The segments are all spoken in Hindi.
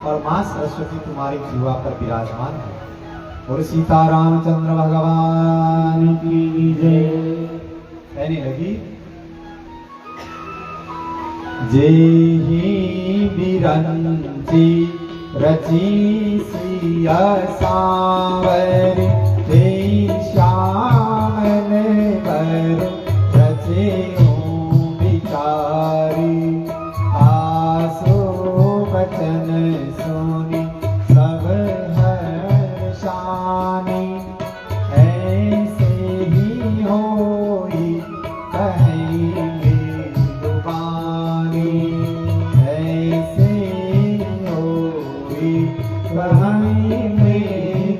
और माँ सरस्वती तुम्हारी जीवा पर विराजमान है। और सीतारामचंद्र भगवान की जय। कहने लगी, जेहि बिरंची रची सिया सांवर, तेहि श्यामल बर रचे बिचारी। आसो बचन सुनी सब हर्षानी, ऐसे ही होई कहेंगे जुबानी, ऐसे होई कहेंगे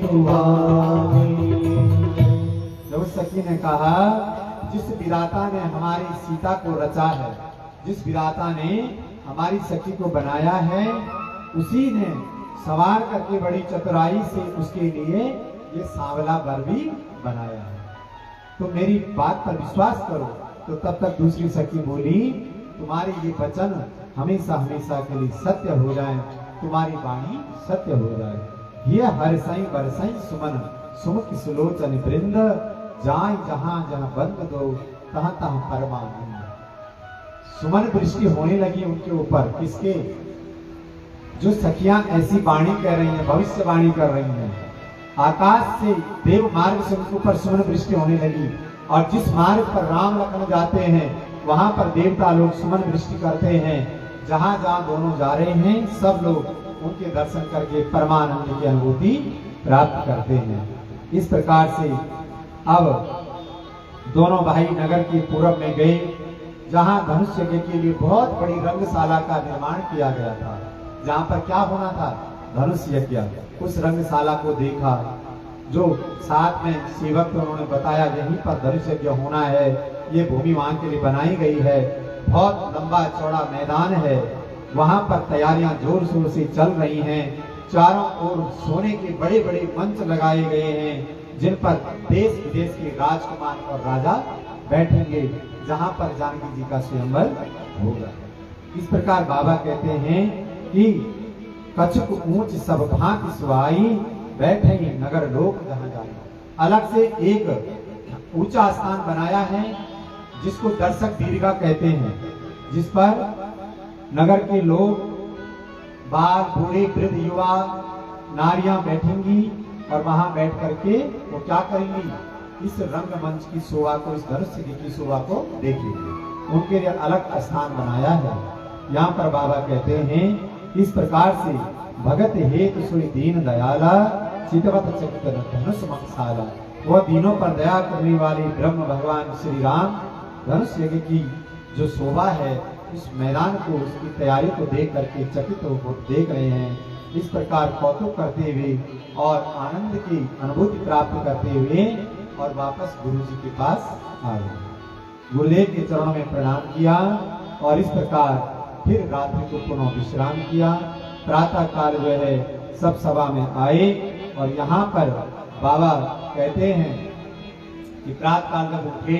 जुबानी। जब सखी ने कहा, जिस विधाता ने हमारी सीता को रचा है, जिस विधाता ने हमारी सखी को बनाया है, उसी ने सवार करके बड़ी चतुराई से उसके लिए ये सांवला वर भी बनाया है। तो मेरी बात पर विश्वास करो। तो तब तक दूसरी सखी बोली, तुम्हारे ये वचन हमेशा हमेशा के लिए सत्य हो जाए, तुम्हारी वाणी सत्य हो जाए। ये हर्षई बरसई सुमन, सुमुख सुलोचन वृंद, जाय जहां जहां बंद दो, तहां तहां परमानंद। सुमन वृष्टि होने लगी उनके ऊपर। किसके? जो सखियां ऐसी वाणी कह रही हैं, भविष्यवाणी कर रही हैं। आकाश से देव मार्ग से उनके ऊपर सुमन वृष्टि होने लगी। और जिस मार्ग पर राम लखन जाते हैं, वहां पर देवता लोग सुमन वृष्टि करते हैं। जहां जहां दोनों जा रहे हैं, सब लोग उनके दर्शन करके परमानंद की अनुभूति प्राप्त करते हैं। इस प्रकार से अब दोनों भाई नगर के पूर्व में गए, जहां धनुष यज्ञ के लिए बहुत बड़ी रंगशाला का निर्माण किया गया था। जहां पर क्या होना था? धनुष यज्ञ। उस रंगशाला को देखा, जो साथ में सेवक को उन्होंने बताया, यहीं पर धनुष यज्ञ होना है, ये भूमि वहां के लिए बनाई गई है, बहुत लंबा चौड़ा मैदान है, वहां पर तैयारियां जोर शोर से चल रही हैं। चारों ओर सोने के बड़े बड़े मंच लगाए गए हैं, जिन पर देश विदेश के राजकुमार और राजा बैठेंगे, जहां पर जानकी जी का स्वयंवर होगा। इस प्रकार बाबा कहते हैं कि कछुक ऊंच सब भांति सुहाई, बैठे नगर लोक जहां जाए। अलग से एक ऊंचा स्थान बनाया है, जिसको दर्शक दीर्घा कहते हैं, जिस पर नगर के लोग, बाल बूढ़े वृद्ध युवा नारियां बैठेंगी और वहां बैठ करके वो क्या करेंगी? इस रंगमंच की शोभा को, इस धनुष की शोभा को देखेंगे। उनके लिए अलग स्थान बनाया है। यहाँ पर बाबा कहते हैं, इस प्रकार से भगत हेतु सोई दीन दयाला, चितवत चकित धनुष मकसाला। वह दीनों पर दया करने वाले ब्रह्म भगवान श्री राम धनुष यज्ञ की जो शोभा है, उस मैदान को, उसकी तैयारी को देख करके चकित होकर देख रहे हैं। इस प्रकार कौतुक करते हुए और आनंद की अनुभूति प्राप्त करते हुए और वापस गुरु जी के पास आ गए। गुरुदेव के चरणों में प्रणाम किया और इस प्रकार फिर रात्रि को पुनः विश्राम किया। प्रातः काल वह सब सभा में आए और यहाँ पर बाबा कहते हैं कि प्रातः काल में उठे,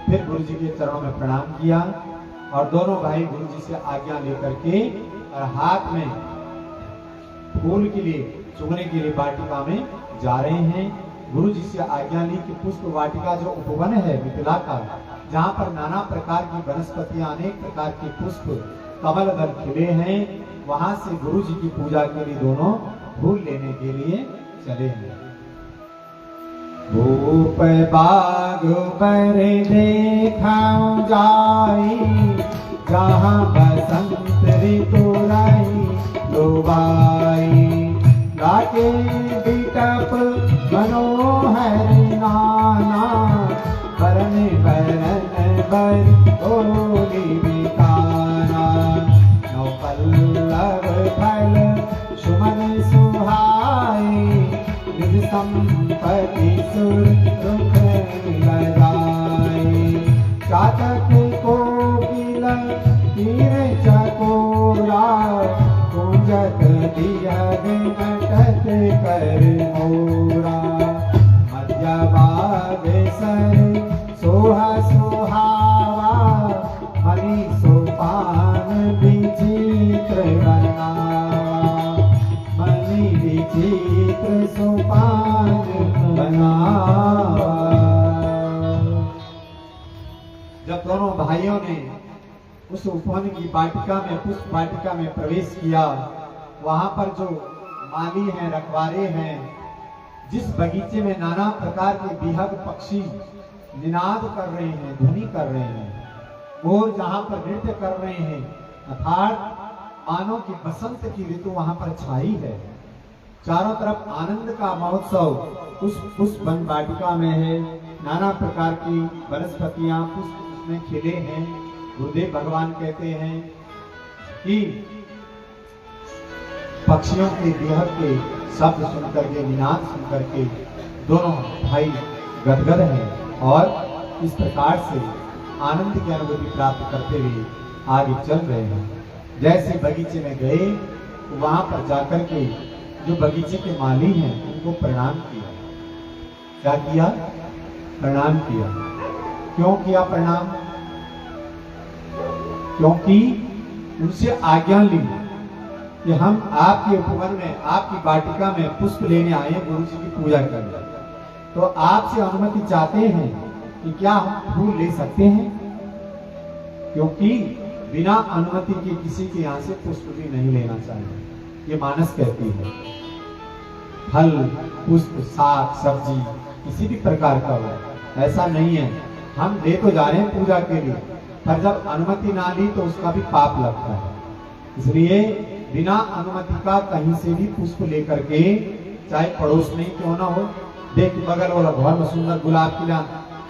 फिर गुरु जी के चरणों में प्रणाम किया और दोनों भाई गुरु जी से आज्ञा लेकर के और हाथ में फूल के लिए चुगने के लिए वाटिका में जा रहे हैं। गुरु जी से आज्ञा ली कि पुष्प वाटिका जो उपवन है मिथिला का, जहाँ पर नाना प्रकार की वनस्पतियां, अनेक प्रकार के पुष्प, कमल दल खिले हैं, वहां से गुरु जी की पूजा के लिए दोनों फूल लेने के लिए चले हैं। भूप बाग पर देखा जाई, जहाँ बसंत ऋतु लाई लोबाई। लाके बिटप मनोहर नाना, बरन बरन बर ओली बिताना। नौ पल्लव फल सुमन सुहाई, निज संपत्ति सुर सुख लगाई। चातक कोकिल तीर चकोरा, पूजत दिया नटत कर मोरा। मध्यभाग सर सोहा सुहावा, हरि सोपान विचित्र बनावा। चित्र सोपान बनावा। जब दोनों भाइयों ने उस उपवन की वाटिका में, पुष्प वाटिका में प्रवेश किया, वहां पर जो माली हैं, रखवारे हैं, जिस बगीचे में नाना प्रकार के बिहग पक्षी निनाद कर रहे हैं, ध्वनि कर रहे हैं, और जहां पर नृत्य कर रहे हैं, अर्थात मानो की बसंत की ऋतु वहां पर छाई है। चारों तरफ आनंद का महोत्सव उस पुष्प वन वाटिका में है। नाना प्रकार की वनस्पतियां, पुष्प उसमें खिले हैं। गुरुदेव भगवान कहते हैं कि पक्षियों के बिहग के शब्द सुनकर के, निनाद सुनकर के दोनों भाई गदगद हैं और इस प्रकार से आनंद की अनुभूति प्राप्त करते हुए आगे चल रहे हैं। जैसे बगीचे में गए तो वहां पर जाकर के जो बगीचे के माली हैं उनको प्रणाम किया। क्या किया? प्रणाम किया। क्यों किया प्रणाम? क्योंकि उनसे आज्ञा ली कि हम आपके उपवन में, आपकी वाटिका में पुष्प लेने आए, गुरु जी की पूजा करने, तो आपसे अनुमति चाहते हैं कि क्या हम फूल ले सकते हैं? क्योंकि बिना अनुमति के किसी के यहाँ से पुष्प भी नहीं लेना चाहिए, ये मानस कहती है। फल, पुष्प, साग, सब्जी किसी भी प्रकार का हो, ऐसा नहीं है। हम ले तो जा रहे हैं पूजा के लिए, पर जब अनुमति ना ली तो उसका भी पाप लगता है। इसलिए बिना अनुमति का कहीं से भी पुष्प लेकर के, चाहे पड़ोस में ही क्यों ना हो, देख बगल वाला घर में सुंदर गुलाब खिला,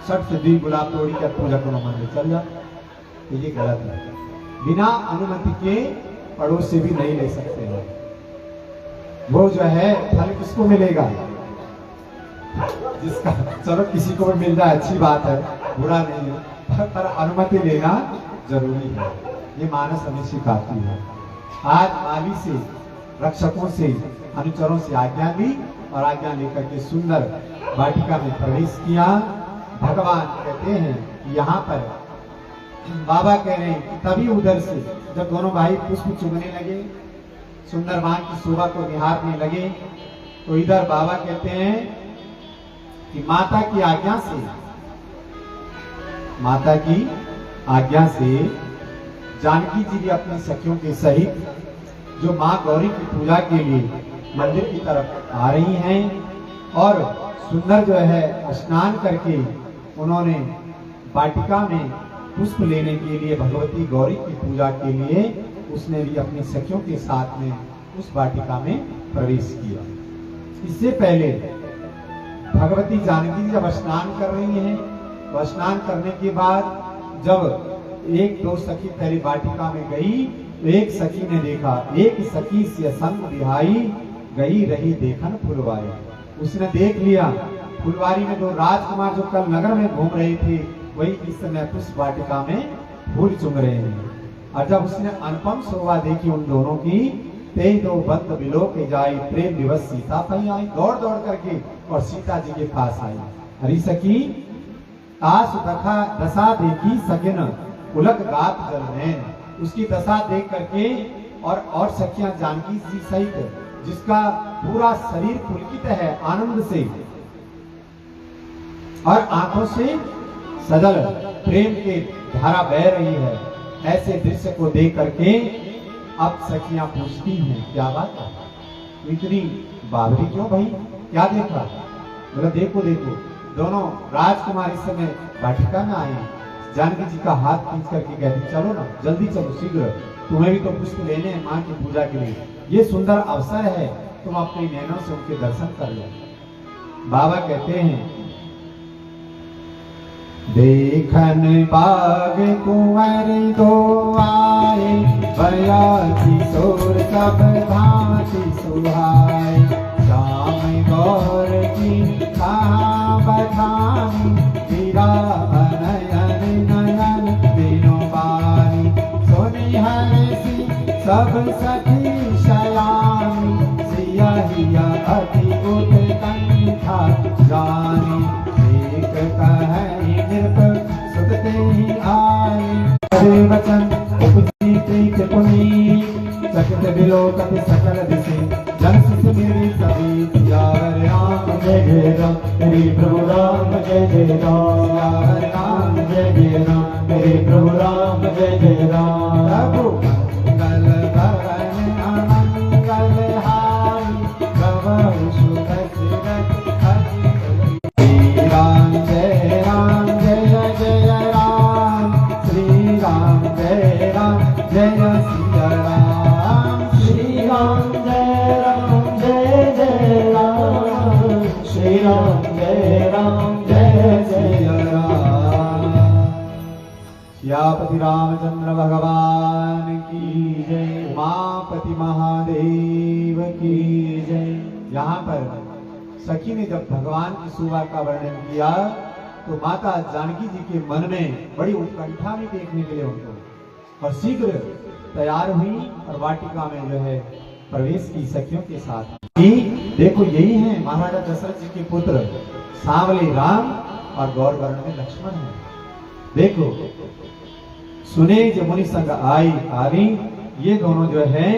60 से 2 गुलाब तोड़ी कर पूजा को मंदिर चल जा, तो ये गलत है। बिना अनुमति के पड़ोस से भी नहीं ले सकते हैं। वो जो है फल किसको मिलेगा? जिसका, चलो किसी को भी मिल जाए अच्छी बात है, बुरा नहीं है, पर अनुमति लेना जरूरी है। ये मानस हमें सिखाती है। आज माली से, रक्षकों से, अनुचरों से आज्ञा ली और आज्ञा लेकर के सुंदर वाटिका में प्रवेश किया। भगवान कहते हैं कि यहाँ पर बाबा कह रहे हैं कि तभी उधर से जब दोनों भाई पुष्प चुगने लगे, सुंदरबान की शोभा को निहारने लगे, तो इधर बाबा कहते हैं कि माता की आज्ञा से, माता की आज्ञा से जानकी जी भी अपनी सखियों के सहित जो माँ गौरी की पूजा के लिए मंदिर की तरफ आ रही हैं, और सुंदर जो है स्नान करके उन्होंने वाटिका में पुष्प लेने के लिए, भगवती गौरी की पूजा के लिए उसने भी अपनी सखियों के साथ में उस वाटिका में प्रवेश किया। इससे पहले भगवती जानकी जब स्नान कर रही हैं, तो स्नान करने के बाद जब 1-2 सखी पहले वाटिका में गई, तो एक सखी ने देखा, एक सखी से संग बिहाई गई रही देखन फुलवारी। उसने देख लिया फुलवारी में 2 राजकुमार जो कल नगर में घूम रहे थे, वही इस समय पुष्प वाटिका में फूल चुग रहे हैं। और जब उसने अनुपम शोभा देखी उन दोनों की, ते दो बंद बिलो के जाई, प्रेम दिवस सीता पई आई, दौड़ दौड़ करके और सीता जी के पास आई। हरी सखी तास दखा दशा देखी सकिन उलक गात जल नैन। उसकी दशा देख करके और सखियां जानकी जी सहित, जिसका पूरा शरीर पुलकित है आनंद से और आंखों से सजल प्रेम के धारा बह रही है, ऐसे दृश्य को देख करके अब सखियां पूछती हैं, क्या बात है, इतनी बावरी क्यों भाई, क्या देखा? बोला देखो देखो, दोनों राजकुमार इस समय वाटिका में आए। जानकी जी का हाथ खींच करके कहती, चलो ना, जल्दी चलो, शीघ्र, तुम्हें भी तो पुष्प लेने हैं माँ की पूजा के लिए, ये सुंदर अवसर है, तुम अपने नैनों से उनके दर्शन कर लो। बाबा कहते हैं, देखन बाग कुंवर दो आए, बया किशोर सब भांति सुहाए, श्याम गौर की कहाँ बखानी, वीरा नयन नयन बिनु बारी, सोनी हरसी सब सखी शयानी, सिया हिया अति उत्कंठा जानी, एक कहे नृप सुतते ही आए, हरे वचन उपजी प्रीत पुनी, चकित विलोकत सकल दिशे, जन सुख मेरे सभी मेरे प्रभु राम जय जय राम, जय जय राम, मेरे प्रभु राम जय जय राम। प्रभु मंगल भवन अमंगल हारी, प्रभु सुख सिरत श्री राम जय राम, जय जय राम, श्री राम जय राम, जय सिया राम, श्री राम जय राम, जय जय राम, श्री राम जय राम, जय जय राम। सियापति रामचंद्र भगवान की जय, उमापति महादेव की जय। यहाँ पर सखी ने जब भगवान की शोभा का वर्णन किया तो माता जानकी जी के मन में बड़ी उत्कंठा में देखने के लिए उनको, और शीघ्र तैयार हुई और वाटिका में जो है प्रवेश की सखियों के साथ। देखो यही है महाराजा दशरथ जी के पुत्र सांवले राम और गौर वर्ण में लक्ष्मण है। देखो सुने जो मुनि संग आई आवी, ये दोनों जो है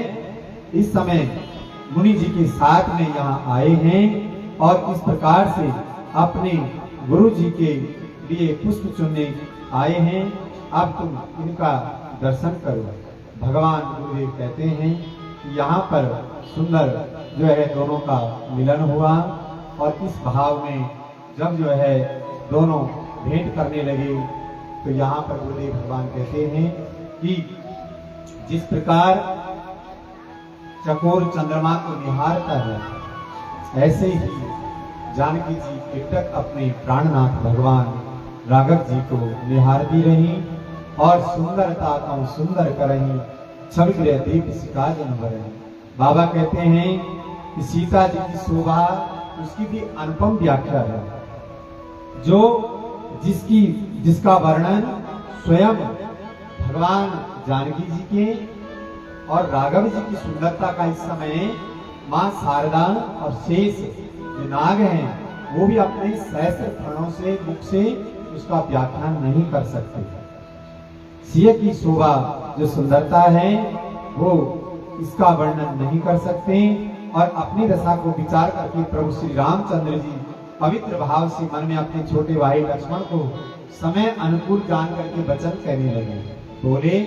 इस समय मुनि जी के साथ में यहाँ आए हैं और इस प्रकार से अपने गुरु जी के लिए पुष्प चुनने आए हैं। अब तुम इनका दर्शन करो। भगवान गुरुदेव कहते हैं कि यहाँ पर सुंदर जो है दोनों का मिलन हुआ और इस भाव में जब जो है दोनों भेंट करने लगे तो यहाँ पर गुरुदेव भगवान कहते हैं कि जिस प्रकार चकोर चंद्रमा को निहारता है, ऐसे ही जानकी जी टिकटक अपने प्राणनाथ भगवान राघव जी को निहारती रही और सुंदरता को सुंदर करही, छवि दीप सिका जनवरही। बाबा कहते हैं कि सीता जी की शोभा उसकी भी अनुपम व्याख्या है, जो जिसका वर्णन स्वयं भगवान जानकी जी के और राघव जी की सुंदरता का इस समय मां शारदा और शेष जो नाग हैं वो भी अपने सहस्त्र फणों से मुख से उसका व्याख्यान नहीं कर सकते। सिंह की शोभा जो सुंदरता है वो इसका वर्णन नहीं कर सकते और अपनी दशा को विचार करके प्रभु श्री रामचंद्र जी पवित्र भाव से मन में अपने छोटे भाई लक्ष्मण को समय अनुकूल जान करके वचन कहने लगे। बोले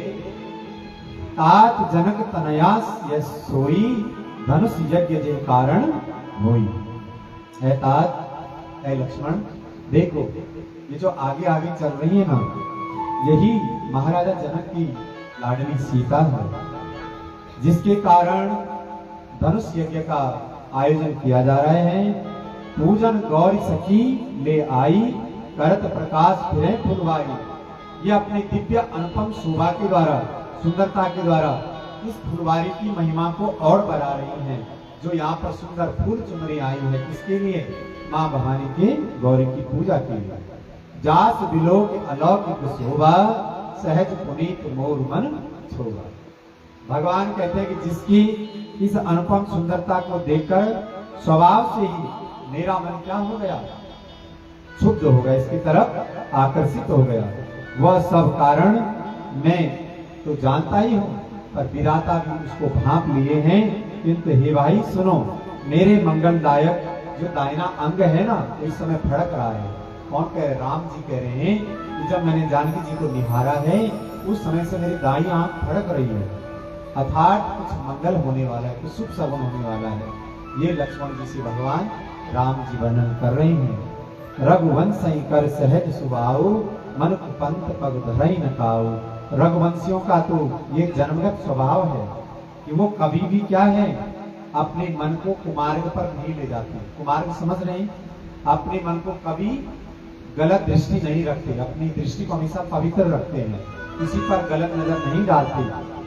तात जनक तनयास यह सोई, धनुष यज्ञ जे कारण होई। है तात, है लक्ष्मण, देखो ये जो आगे आगे चल रही है ना, यही महाराजा जनक की लाडली सीता है, जिसके कारण धनुष यज्ञ का आयोजन किया जा रहा है। पूजन गौरी सखी ले आई, करत प्रकाश फिरे फुलवाई। ये अपने दिव्य अनुपम शोभा के द्वारा, सुंदरता के द्वारा इस फुलवारी की महिमा को और बढ़ा रही हैं। जो यहाँ पर सुंदर फूल चुनरी आई है, किसके लिए? माँ भवानी के गौरी की पूजा के लिए। जास बिलोक अलौकिक शोभा, सहज पुनीत मोर मन छोभा। भगवान कहते हैं कि जिसकी इस अनुपम सुंदरता को देखकर स्वभाव से ही मेरा मन क्या हो गया? क्षुब्ध हो गया, इसकी तरफ आकर्षित हो गया। वह सब कारण मैं तो जानता ही हूँ, पर विधाता भी उसको भांप लिए हैं। किंतु हे भाई सुनो, मेरे मंगलदायक जो दाहिना अंग है ना, इस समय फड़क रहा है। कौन कह रहे? राम जी कह रहे हैं कि जब मैंने जानकी जी को निहारा है उस समय से मेरी दाई आंख फड़क रही है, अर्थात कुछ मंगल होने वाला है, कुछ शुभ सगुन होने वाला है। ये लक्ष्मण जी से भगवान राम जी वर्णन कर रहे हैं। रघुवंश कर सहज सुभाऊ, मन पंत पग धरई न काऊ। रघुवंशियों का तो ये जन्मगत स्वभाव है कि वो कभी भी क्या है, अपने मन को कुमार्ग पर नहीं ले जाते। कुमार्ग समझ रहे हैं? अपने मन को कभी गलत दृष्टि नहीं रखते, अपनी दृष्टि को हमेशा पवित्र रखते हैं, किसी पर गलत नजर नहीं डालते।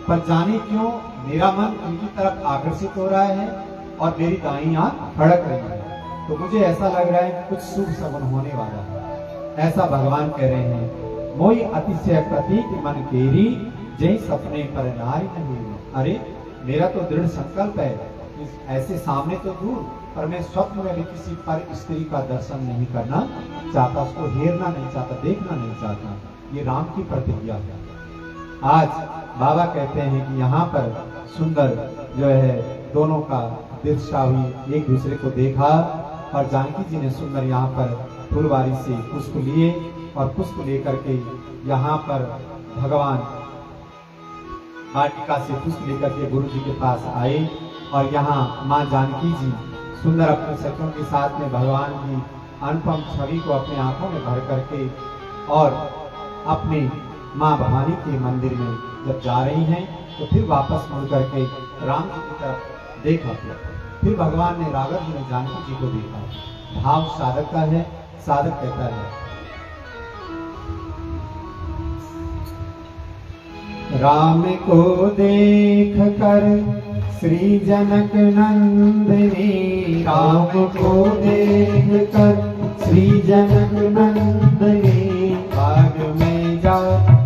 पर जाने क्यों मेरा मन उनकी तरफ आकर्षित हो रहा है और मेरी दाईं आंख फड़क रही है, तो मुझे ऐसा लग रहा है कि कुछ शुभ सगुन होने वाला है। ऐसा भगवान कह रहे हैं। मोई अतिशय प्रतीक मन केरी, जय सपने पर नारी नहीं। अरे मेरा तो दृढ़ संकल्प है, ऐसे सामने तो दूर, पर मैं स्वप्न में भी किसी पर स्त्री का दर्शन नहीं करना चाहता, उसको हेरना नहीं चाहता, देखना नहीं चाहता। ये राम की प्रतिज्ञा है। आज बाबा कहते हैं कि यहाँ पर सुंदर जो है दोनों का दीक्षा हुई, एक दूसरे को देखा और जानकी जी ने सुंदर यहाँ पर फुलवारी से पुष्प लिए और पुष्प लेकर के यहाँ पर भगवान वाटिका से पुष्प लेकर के गुरु जी के पास आए और यहाँ माँ जानकी जी सुंदर अपने सखियों के साथ में भगवान की अनुपम छवि को अपनी आंखों में भर करके और अपने माँ भवानी के मंदिर में जब जा रही हैं तो फिर वापस मुड़ करके राम जी की तरफ देखा। फिर भगवान ने राघव जी ने जानकी जी को देखा। भाव साधक का है। साधक कहता है, राम को देख कर श्री जनक नंदनी, राम को देख कर श्री जनक नंदनी, बाग में जा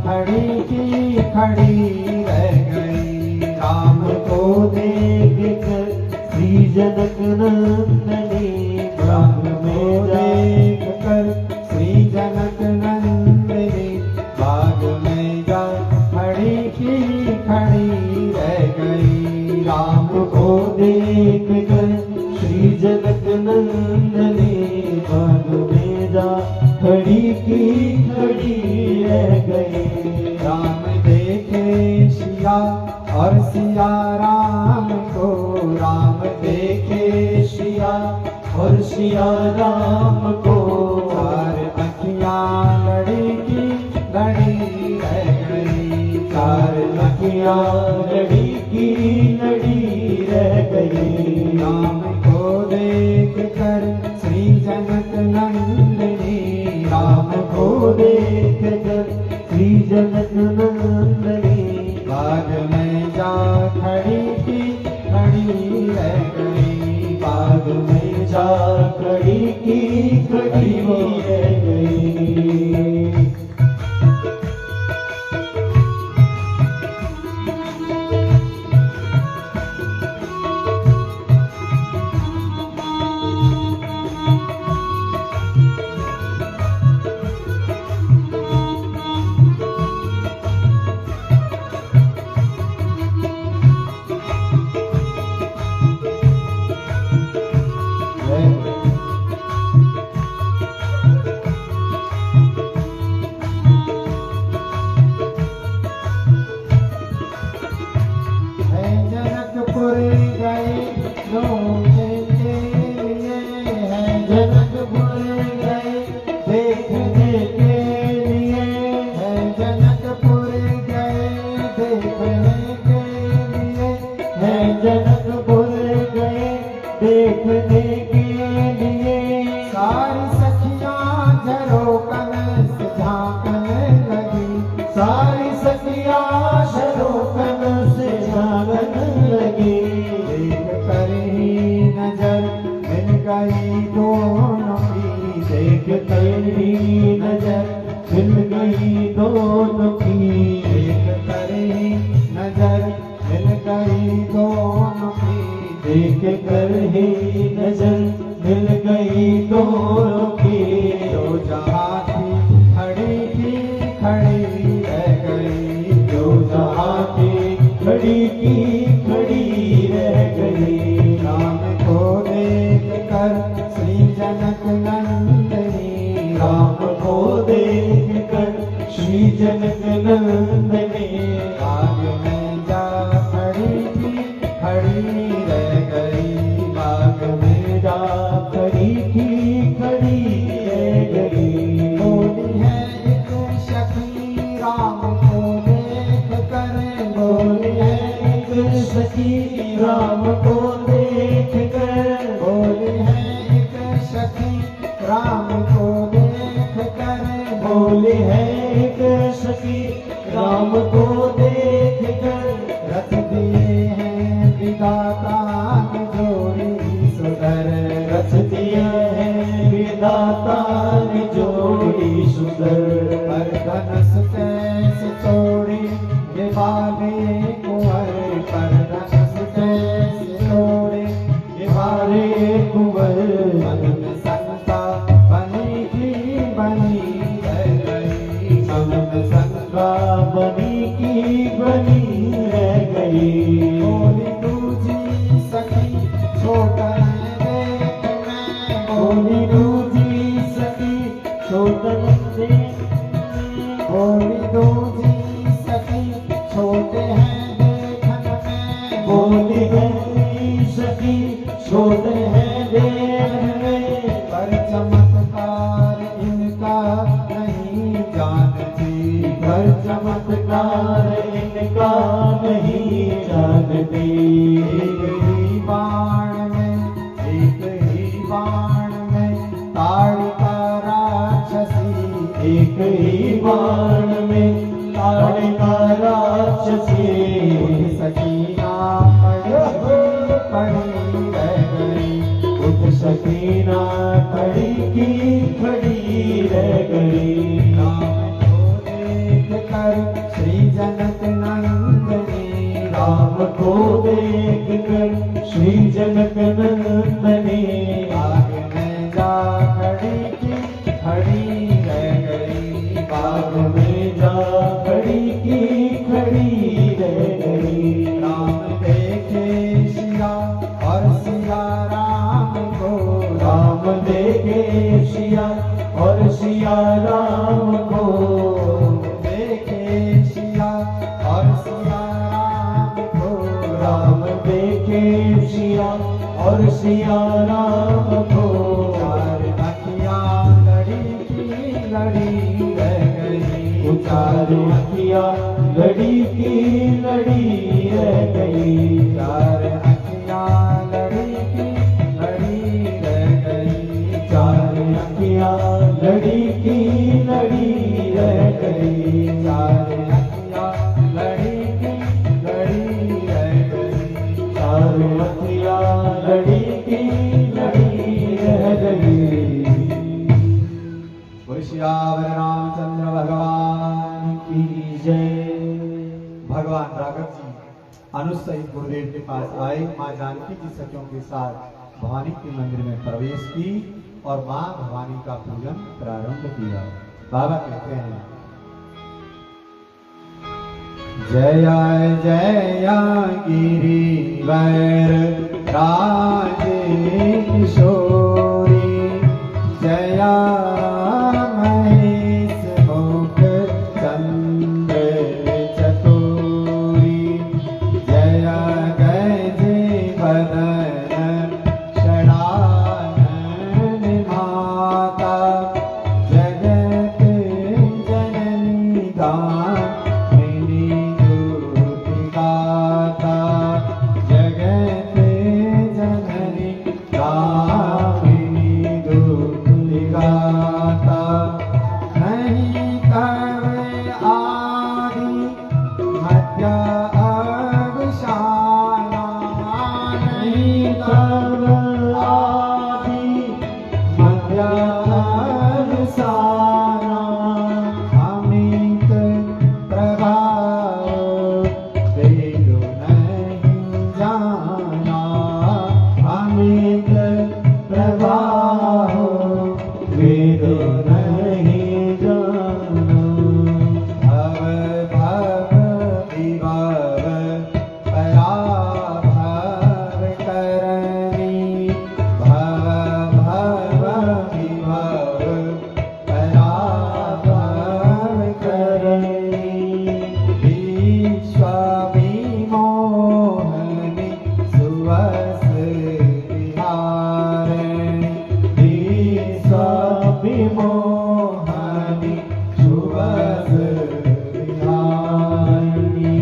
खड़ी की खड़ी रह गई। राम को देख कर श्री जनक नंदनी, बाग में देख कर श्री जनक नंदनी, बाग में जा खड़ी की खड़ी रह गई। राम को देख कर श्री जनक नंदनी, बाग में जा खड़ी की खड़ी रह गई। राम देखे सिया और सिया राम को, राम देखे सिया और सिया राम को, चार अखियां लड़ी की लड़ी रह गई। चार अखियां लड़ी की लड़ी रह गई। राम को देख कर श्री जनक नंदनी, राम को देख कर श्री जनक नंदनी, बाग में जा खड़ी की खड़ी रह गई। बाग में जा खड़ी की खड़ी रह गई। देखने के लिए सारी सखियां झरोकन से झांकने लगी। सारी सखियां झरोकन से झांकने लगी। देख कर ही नजर मिल गई दोनों की। देख कर ही नजर मिल गई दोनों की। देख कर ही नजर मिल गई दोनों की। देख कर ही नजर मिल गई दोनों की। जो जहाँ थी खड़ी रह गई। जो जहाँ थी खड़ी रह गई। राम को देख कर श्री जनक नंदनी। राम को देख कर श्री जनक नंदनी। बाग में जा खड़ी थी खड़ी रह गई। बाग में जा खड़ी थी खड़ी रह गई। बोली है एक सखी राम को देख कर। बोली है एक सखी राम को देख कर। बोली है एक सखी राम को देख कर। बोली है एक सखी राम बोली दूजी सखी छोटे बोली दूजी सखी छोटे हैं देखन में, बोली दूजी सखी छोटे हैं देखन में, पर चमत्कार इनका नहीं जानती, पर चमत्कार इनका नहीं जानती। एक ही बाण में ताड़िका राक्षसी, एक ही बाण में ताड़िका राक्षसी, सकीना पड़ी रह गई, उठ सकीना खड़ी की खड़ी रह गई। राम को देख कर श्री जनक नंदनी, राम को देख कर श्री जनक नंदनी, बाग में जा खड़ी की खड़ी रह गई, बाग में जा खड़ी की खड़ी रह गई। राम देखे सिया और सिया राम को, राम देखे सिया और सिया राम को, देखे सिया और सिया राम को, राम देखे सिया और सिया राम को। चार अखियाँ लड़ी की लड़ी रह गई, चार अखियाँ लड़ी की लड़ी रह गई, चार अखियाँ लड़ी की लड़ी रह गई, चार अखियाँ लड़ी की लड़ी रह गई, चार अखियाँ लड़ी की लड़ी रह गई, चार अखियाँ लड़ी की लड़ी रह गई। बोल सियावर रामचंद्र भगवान की। की जय। भगवान राघव जी अनुसहित गुरुदेव के पास आए, माँ जानकी की सखियों के साथ भवानी के मंदिर में प्रवेश की और माँ भवानी का पूजन प्रारंभ किया। बाबा कहते हैं जय जय गिरिवर राजे किशोरी, जया महेश मुख चंद्र चतुरी, जय गज बदन षडानन माता, जगत जननी दामिनी ज्योति गाता, जगत जननी दामिनी ज्योति गाता, नहीं तव आदि मध्य अवसाना, नहीं तव आदि मध्य अवसाना, अमित प्रभाव वेद नहीं जाना, अमित प्रभाव वेद नहीं जाना, भव भव विभव पराभव करणी, भव भव विभव पराभव करणी, विश्व विमोहनि सुवस विहारिणी, विश्व विमोहनि सुवस विहारिणी।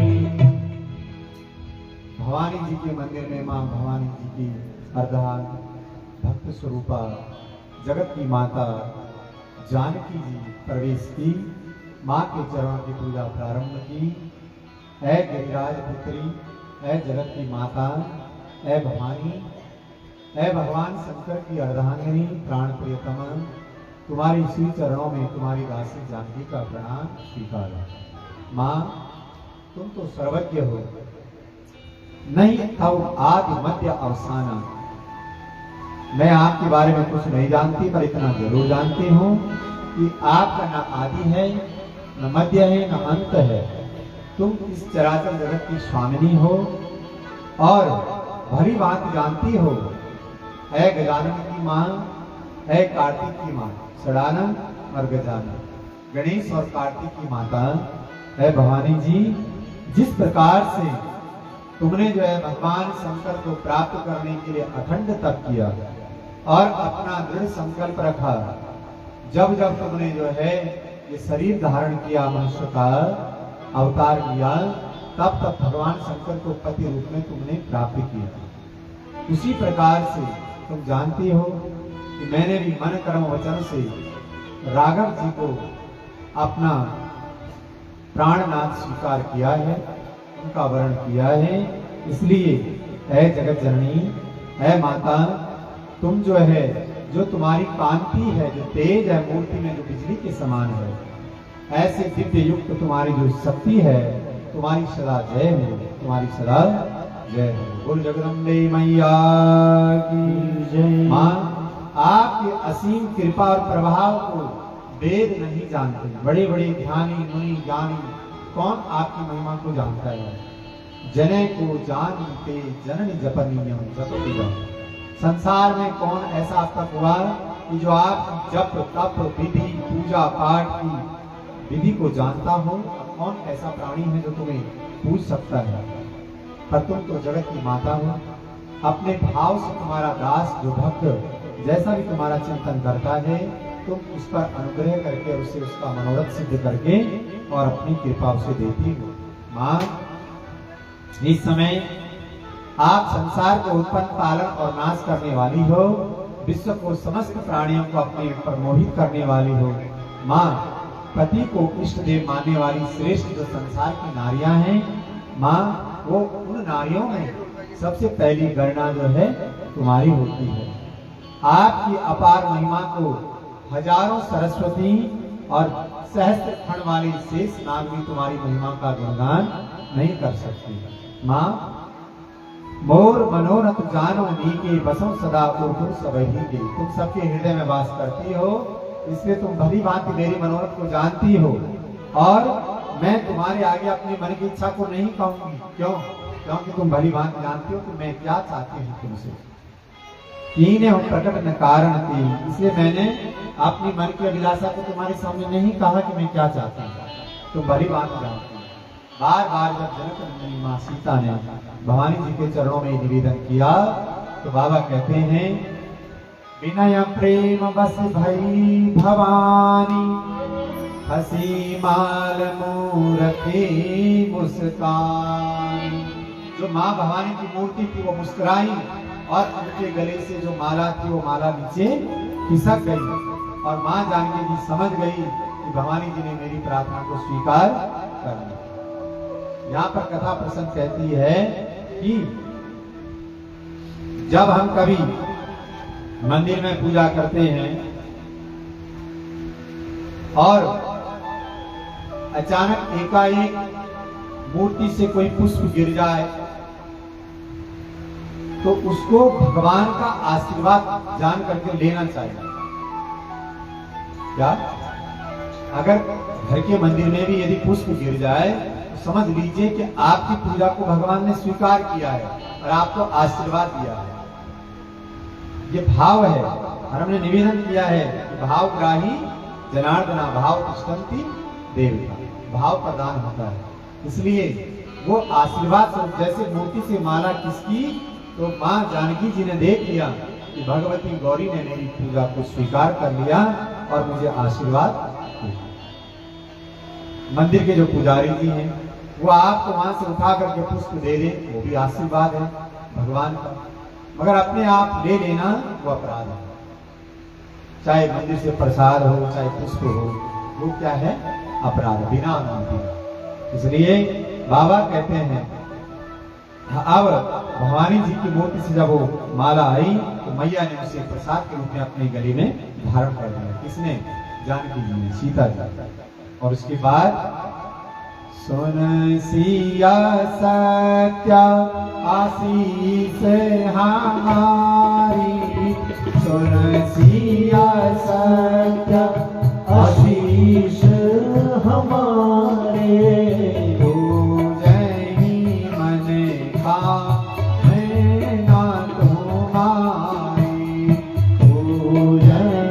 भवानी जी के मंदिर में मां भवानी जी की अर्धांग भक्त स्वरूपा जगत की माता जानकी जी प्रवेश की, मां के चरणों की पूजा प्रारंभ की। ऐ गिरिराज पुत्री, ऐ जगत की माता, ऐ भवानी, ऐ भगवान शंकर की अर्धांगिनी प्राण प्रियतमा, तुम्हारी श्री चरणों में तुम्हारी दासी जानकी का प्रणाम स्वीकार। मां तुम तो सर्वज्ञ हो, नहीं तव आदि मध्य अवसाना। मैं आपके बारे में कुछ नहीं जानती, पर इतना जरूर जानती हूँ कि आपका न आदि है, न मध्य है, न अंत है। तुम इस चराचर जगत की स्वामिनी हो और भली बात जानती हो। ऐ गजानन की मां, है कार्तिक की माँ सड़ानन और गजानन। गणेश और कार्तिक की माता है भवानी जी। जिस प्रकार से तुमने जो है भगवान शंकर को प्राप्त करने के लिए अखंड तप किया और अपना दृढ़ संकल्प रखा, जब जब तुमने जो है ये शरीर धारण किया, मनुष्य का अवतार लिया, तब तब भगवान शंकर को पति रूप में तुमने प्राप्त किया। उसी प्रकार से तुम जानती हो कि मैंने भी मन कर्म वचन से राघव जी को अपना प्राणनाथ स्वीकार किया है, उनका वर्ण किया है। इसलिए है जगत जननी, है माता, तुम जो है, जो तुम्हारी कांति है, जो तेज है मूर्ति में, जो बिजली के समान है, ऐसे दिव्य युक्त तुम्हारी जो शक्ति है, तुम्हारी सदा जय हो, तुम्हारी सदा जय हो। बोल जगदम्बे मैया की जय। मां, आपके असीम कृपा और प्रभाव को वेद नहीं जानते, बड़े बड़े ध्यानी मुनि ज्ञानी कौन आपकी महिमा को जानता है। जने को जानते जननी जपनियम जप। संसार में कौन ऐसा अब तक हुआ कि जो आप जप तप विधि पूजा पाठ की विधि को जानता हो? कौन ऐसा प्राणी है जो तुम्हें पूछ सकता है? पर तुम तो जगत की माता हो। अपने भाव से तुम्हारा दास जो भक्त जैसा भी तुम्हारा चिंतन करता है, तुम उस पर अनुग्रह करके उसे उसका मनोरथ सिद्ध करके और अपनी कृपा उसे देती हो। मां, इस समय आप संसार को उत्पन्न पालन और नाश करने वाली हो, विश्व को समस्त प्राणियों को अपने ऊपर मोहित करने वाली हो। मां, पति को इष्ट देव मानने वाली श्रेष्ठ जो संसार की नारियां हैं, मां, वो उन नारियों में सबसे पहली गणना जो है तुम्हारी होती है। आपकी अपार महिमा को हजारों सरस्वती और सहस्त्र खंड वाली शेष नाग भी तुम्हारी महिमा का गुणगान नहीं कर सकती। मां, मोर मनोरथ जानो नीके बसों सदा उर्दू सबही के। तुम सबके हृदय में वास करती हो, इसलिए तुम भली भांति मेरी मनोरथ को जानती हो, और मैं तुम्हारे आगे अपनी मन की इच्छा को नहीं कहूंगी। क्यों? क्योंकि तुम भली भांति जानती हो कि मैं क्या चाहती हूँ तुमसे। कीने हो प्रकट न कारण थी, इसलिए मैंने अपनी मन की अभिलाषा को तुम्हारे सामने नहीं कहा कि मैं क्या चाहता हूँ। तुम भली बात जानती हो। बार बार जब जनक नंदिनी माँ सीता ने भवानी जी के चरणों में निवेदन किया, तो बाबा कहते हैं, विनय प्रेम बस भई भवानी, हसी माल मूरति मुस्कान। जो माँ भवानी की मूर्ति थी वो मुस्कुराई, और उनके गले से जो माला थी वो माला नीचे खिसक गई, और माँ जानकी जी समझ गई कि भवानी जी ने मेरी प्रार्थना को स्वीकार कर लिया। यहाँ पर कथा प्रसंग कहती है कि जब हम कभी मंदिर में पूजा करते हैं और अचानक एकाएक मूर्ति से कोई पुष्प गिर जाए, तो उसको भगवान का आशीर्वाद जान करके लेना चाहिए। क्या? अगर घर के मंदिर में भी यदि पुष्प गिर जाए, तो समझ लीजिए कि आपकी पूजा को भगवान ने स्वीकार किया है और आपको आशीर्वाद दिया है। ये भाव है, और हमने निवेदन किया है कि भावग्राही जनार्दना भाव तिष्ठन्ति देवता, भाव प्रदान होता है। इसलिए वो आशीर्वाद स्वरूप, जैसे मूर्ति से माला किसकी, तो माँ जानकी जी ने देख लिया कि भगवती गौरी ने मेरी पूजा को स्वीकार कर लिया और मुझे आशीर्वाद दिया। मंदिर के जो पुजारी जी हैं, वो आपको वहां से उठा करके पुष्प दे दे, वो भी आशीर्वाद है भगवान का, मगर अपने आप ले लेना वो अपराध है। चाहे मंदिर से प्रसाद हो, चाहे पुष्प हो, वो क्या है? अपराध, बिना अनुमति। इसलिए बाबा कहते हैं, अब भवानी जी की मूर्ति से जब वो माला आई, तो मैया ने उसे प्रसाद के रूप में अपने गले में धारण कर लिया। किसने? जानकी जी ने, सीता जी। और उसके बाद सुन सिया सत्या आशीष हमारी, सुन सिया सत्या आशीष हमारे, ना तुम्हारी पूजन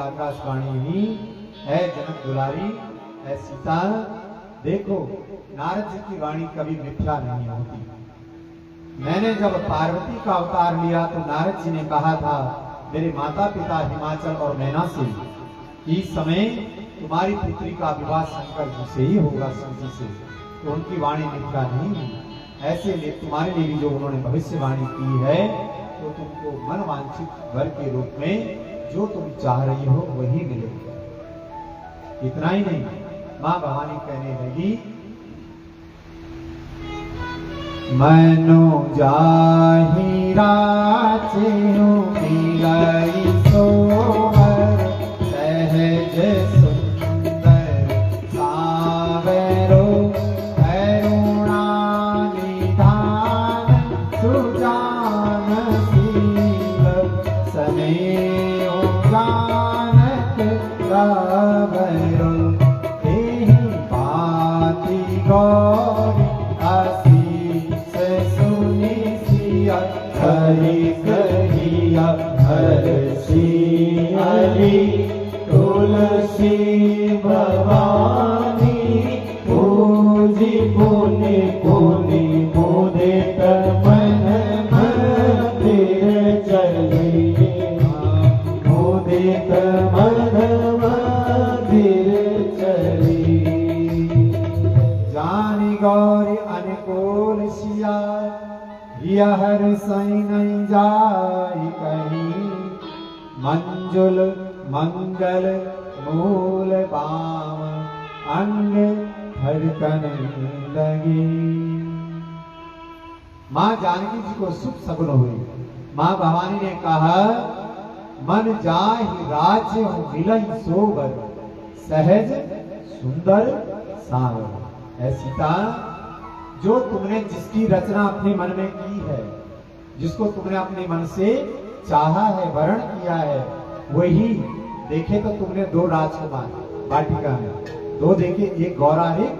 आकाशवाणी ही है जनक दुलारी, है सीता। देखो नारद जी की वाणी कभी मिथ्या नहीं होती। मैंने जब पार्वती का अवतार लिया तो नारद जी ने कहा था मेरे माता पिता हिमाचल और मैना से, इस समय तुम्हारी पुत्री का विवाह शंकर जी से ही होगा, शिव जी से, तो उनकी वाणी मिथ्या नहीं हुई। ऐसे लिए तुम्हारे लिए भी जो उन्होंने भविष्यवाणी की है तो तुमको मन वांछित वर के रूप में जो तुम चाह रही हो वही मिलेगा। इतना ही नहीं, मां भवानी कहने लगी मनो जाहि राचेनु मिलाई सोवर, सहज सुंदर सावरो करुणा निधान सुजान शील, सनेह जानत रावरो तेहि पाति गौरी आशीष सुनि सिया, हरि कहिया हर्षि हरि तुलसी भवानी, पूजी पुनि पुनि मुदित मन मंदिर चली, मुदित मन मंदिर चली। जानी गौरी अनुकूल सिया, यह हर्षि नहीं जाई कहीं, मंजुल मंगल मूल बाम अंग धड़कन लगी। मां जानकी जी को सुख सगुन हुई। मां भवानी ने कहा मन जाहि राज्य मिलई सोबर, सहज सुंदर सावर। ऐ सीता, जो तुमने जिसकी रचना अपने मन में की है, जिसको तुमने अपने मन से चाहा है, वर्ण किया है, वही देखे तो तुमने दो राजकुमार वाटिका में, दो देखे, एक गौरा एक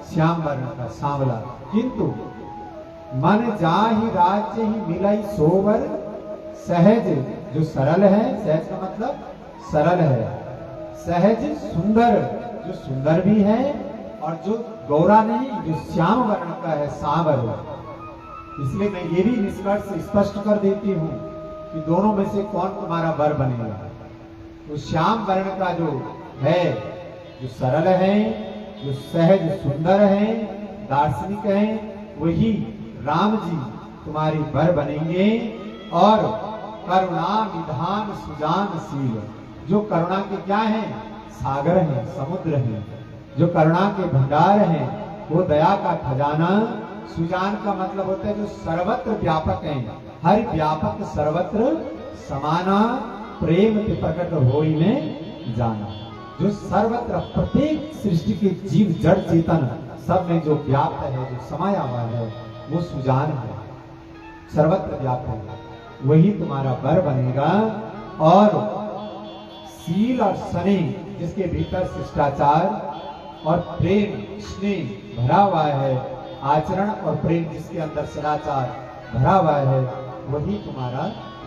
श्याम वर्ण का सांवला, किंतु मन जाहि राज्य ही मिलाई सोवर, सहज जो सरल है, सहज का मतलब सरल है, सहज सुंदर जो सुंदर भी है, और जो गौरा नहीं जो श्याम वर्ण का है, सांवर। इसलिए मैं ये भी निष्कर्ष स्पष्ट कर देती हूँ कि दोनों में से कौन तुम्हारा वर बनेगा। तो श्याम वर्ण का जो है, जो सरल है, जो सहज सुंदर है, दार्शनिक है, वही राम जी तुम्हारी वर बनेंगे। और करुणा निधान सुजान शील, जो करुणा के क्या है, सागर हैं, समुद्र हैं, जो करुणा के भंडार हैं, वो दया का खजाना। सुजान का मतलब होता है जो सर्वत्र व्यापक है, हर व्यापक सर्वत्र समाना, प्रेम के प्रकट होई में जाना, जो सर्वत्र प्रत्येक सृष्टि के जीव जड़ चेतन सब में जो व्याप्त है, जो समाया हुआ है, वो सुजान है, सर्वत्र व्याप्त है, वही तुम्हारा वर बनेगा। और शील और स्नेह, जिसके भीतर शिष्टाचार और प्रेम स्नेह भरा हुआ है, आचरण और प्रेम जिसके अंदर सदाचार भरा हुआ है, वही तुम्हारा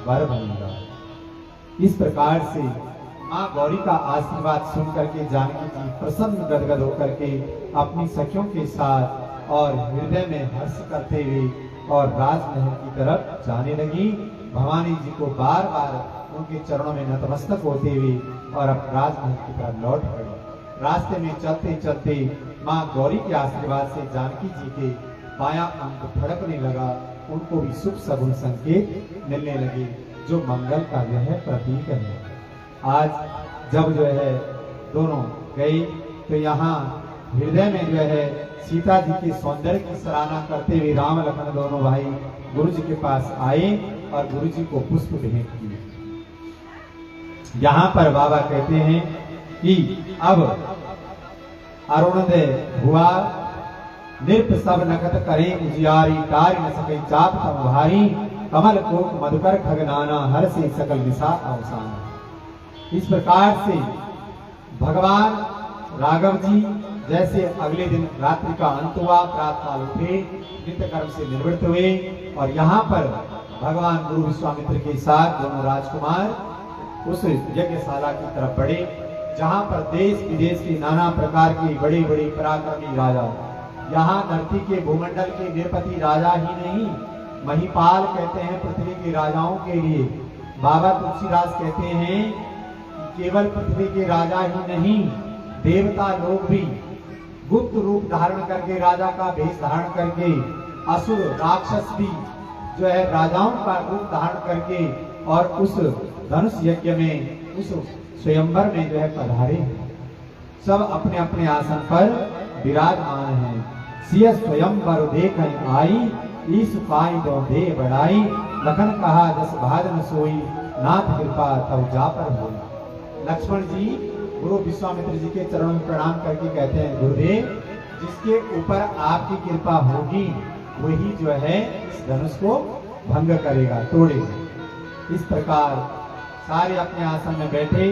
वर बनेगा। इस प्रकार से मां गौरी का आशीर्वाद सुन करके जानकी जी प्रसन्न गदगद होकर के अपनी सखियों के साथ और हृदय में हर्ष करते हुए और राजमहल की तरफ जाने लगी। भवानी जी को बार बार उनके चरणों में नतमस्तक होते हुए और अब राजमहल की तरफ लौट पड़े। रास्ते में चलते चलते मां गौरी के आशीर्वाद से जानकी जी के बायां अंग फड़कने लगा, उनको भी शुभ सगुन संकेत मिलने लगे, जो मंगल का जो है प्रतीक है। आज जब जो है दोनों गए तो यहाँ हृदय में जो है सीता जी के सौंदर्य की सराहना करते हुए राम लखन दोनों भाई गुरु जी के पास आए और गुरु जी को पुष्प भेंट किए। यहाँ पर बाबा कहते हैं कि अब अरुणोदय हुआ, नृप सब नखत करे उजियारी, तार न सके चाप तम भारी, कमल कोक मधुकर खगनाना, हर से सकल विषा अवसान। इस प्रकार से भगवान राघव जी जैसे अगले दिन रात्रि का अंत हुआ, प्रातःकाल उठे, नित्य कर्म से निवृत्त हुए और यहाँ पर भगवान गुरु विश्वामित्र के साथ दोनों राजकुमार उस यज्ञशाला की तरफ बढ़े, जहां पर देश विदेश के नाना प्रकार के बड़े बड़े पराक्रमी राजा, यहाँ धरती के भूमंडल के निरपति राजा ही नहीं, महिपाल कहते हैं पृथ्वी के राजाओं के लिए। बाबा तुलसीदास कहते हैं कि केवल पृथ्वी के राजा ही नहीं, देवता लोग भी गुप्त रूप धारण करके, राजा का भेष धारण करके, असुर राक्षस भी जो है राजाओं का रूप धारण करके और उस धनुष यज्ञ में, उस स्वयंवर में जो है पधारे। सब अपने अपने आसन पर विराजमान हैं। सिय स्वयंवर देख आई, ईस पाई दो दे बढ़ाई, लखन कहा जस भाजन सोई, नाथ कृपा तब जा पर होई। लक्ष्मण जी गुरु विश्वामित्र जी के चरणों में प्रणाम करके कहते हैं, गुरुदेव जिसके ऊपर आपकी कृपा होगी वही जो है इस धनुष को भंग करेगा, तोड़ेगा। इस प्रकार सारे अपने आसन में बैठे,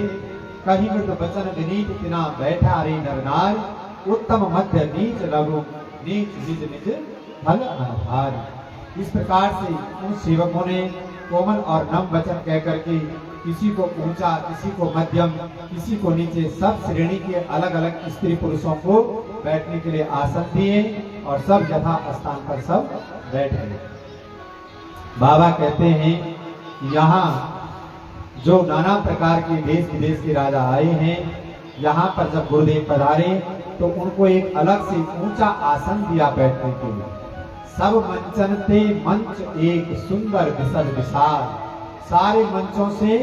कहीं मृत वचन विनीत तिना बैठा रे नरनार, उत्तम मध्य नीच लघु नीच निज निज फल अनभार। इस प्रकार से उन सेवकों ने कोमल और नम वचन कह करके किसी को ऊंचा, किसी को मध्यम, किसी को नीचे, सब श्रेणी के अलग अलग स्त्री पुरुषों को बैठने के लिए आसन दिए और सब यथा स्थान पर सब बैठ गए। बाबा कहते हैं यहाँ जो नाना प्रकार के देश विदेश के राजा आए हैं, यहाँ पर जब गुरुदेव पधारे तो उनको एक अलग से ऊंचा आसन दिया बैठने के लिए। सब मंचन थे मंच एक सुंदर विशद विशाल, सारे मंचों से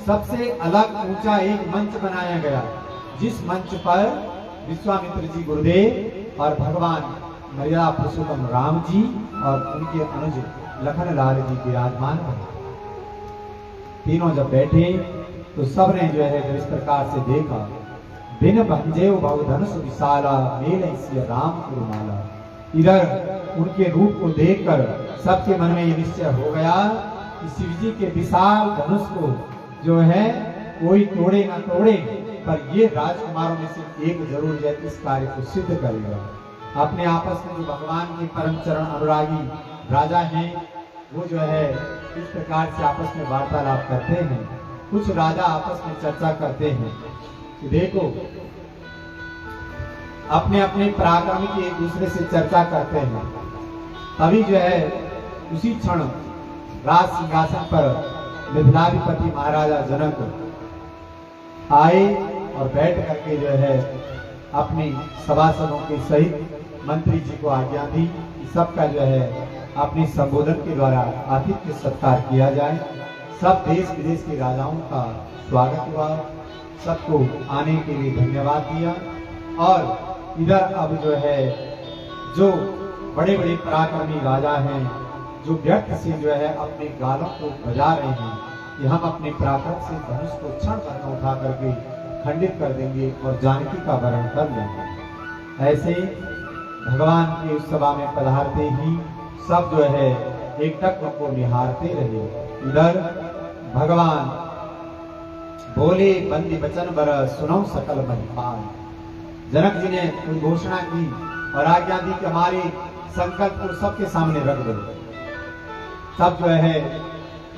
सबसे अलग ऊंचा एक मंच बनाया गया, जिस मंच पर विश्वामित्र जी गुरुदेव और भगवान मर्यादा पुरुषोत्तम राम जी और उनके अनुज लखन लाल जी विराजमान बने। तीनों जब बैठे तो सबने जो है इस प्रकार से देखा, बिन भंजे बहुधनुष विशाला, मेले सिय राम कुरुमाला। इधर उनके रूप को देखकर सबके मन में ये निश्चय हो गया कि शिव जी के विशाल धनुष को जो है कोई तोड़े ना तोड़े, पर ये राजकुमारों में से एक जरूर जो इस कार्य को सिद्ध करेगा। अपने आपस में जो भगवान के परम चरण अनुरागी राजा हैं, वो जो है इस प्रकार से आपस में वार्तालाप करते हैं। कुछ राजा आपस में चर्चा करते हैं कि देखो, अपने अपने पराक्रम की एक दूसरे से चर्चा करते हैं। तभी जो है उसी क्षण राज सिंहासन पर मिथिलाधिपति महाराजा जनक आए और बैठ करके जो है अपनी सभासदों के सहित मंत्री जी को आज्ञा दी कि सबका जो है अपनी संबोधन के द्वारा आतिथ्य सत्कार किया जाए। सब देश विदेश के राजाओं का स्वागत हुआ, सबको आने के लिए धन्यवाद दिया। और इधर अब जो है जो बड़े बड़े पराक्रमी राजा हैं, जो व्यर्थ से जो है अपने गालों को बजा रहे हैं कि हम अपने पराक्रम से धनुष को क्षण भर में उठा करके खंडित कर देंगे और जानकी का वरण कर लेंगे। ऐसे भगवान की उस सभा में पधारते ही सब जो है एकटक को निहारते रहे। इधर भगवान बोले बंदी बचन बर सुनो सकल महिपाल। जनक जी ने कोई घोषणा की और आज्ञा दी कि हमारे संकल्प को सबके सामने रख दो। तब जो है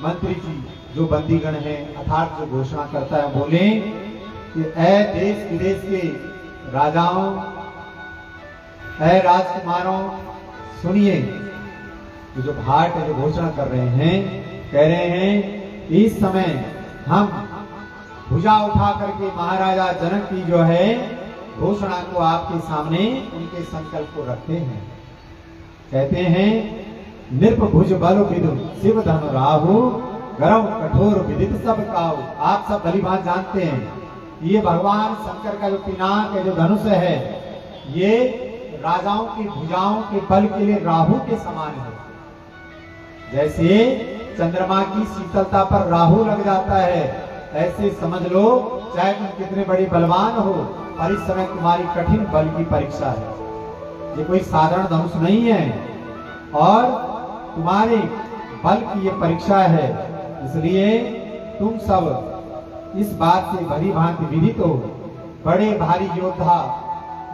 मंत्री जी जो बंदीगण है अर्थात जो घोषणा करता है, बोले कि ऐ देश विदेश के राजाओं, ऐ राजकुमारों, सुनिए। जो भाट जो घोषणा कर रहे हैं, कह रहे हैं इस समय हम भुजा उठा करके महाराजा जनक की जो है घोषणा को आपके सामने उनके संकल्प को रखते हैं। कहते हैं नृप भुज बल विदु शिव धन राहु, गरम कठोर विदित सब काहू। आप सब भलीभांति जानते हैं ये भगवान शंकर का जो पिनाक है, जो धनुष है, ये राजाओं की भुजाओं के बल के लिए राहु के समान है। जैसे चंद्रमा की शीतलता पर राहु लग जाता है, ऐसे समझ लो चाहे तुम कितने बड़े बलवान हो, पर इस समय तुम्हारी कठिन बल की परीक्षा है। ये कोई साधारण धनुष नहीं है और तुम्हारे बल की ये परीक्षा है। इसलिए तुम सब इस बात से भली भांति विदित हो। बड़े भारी योद्धा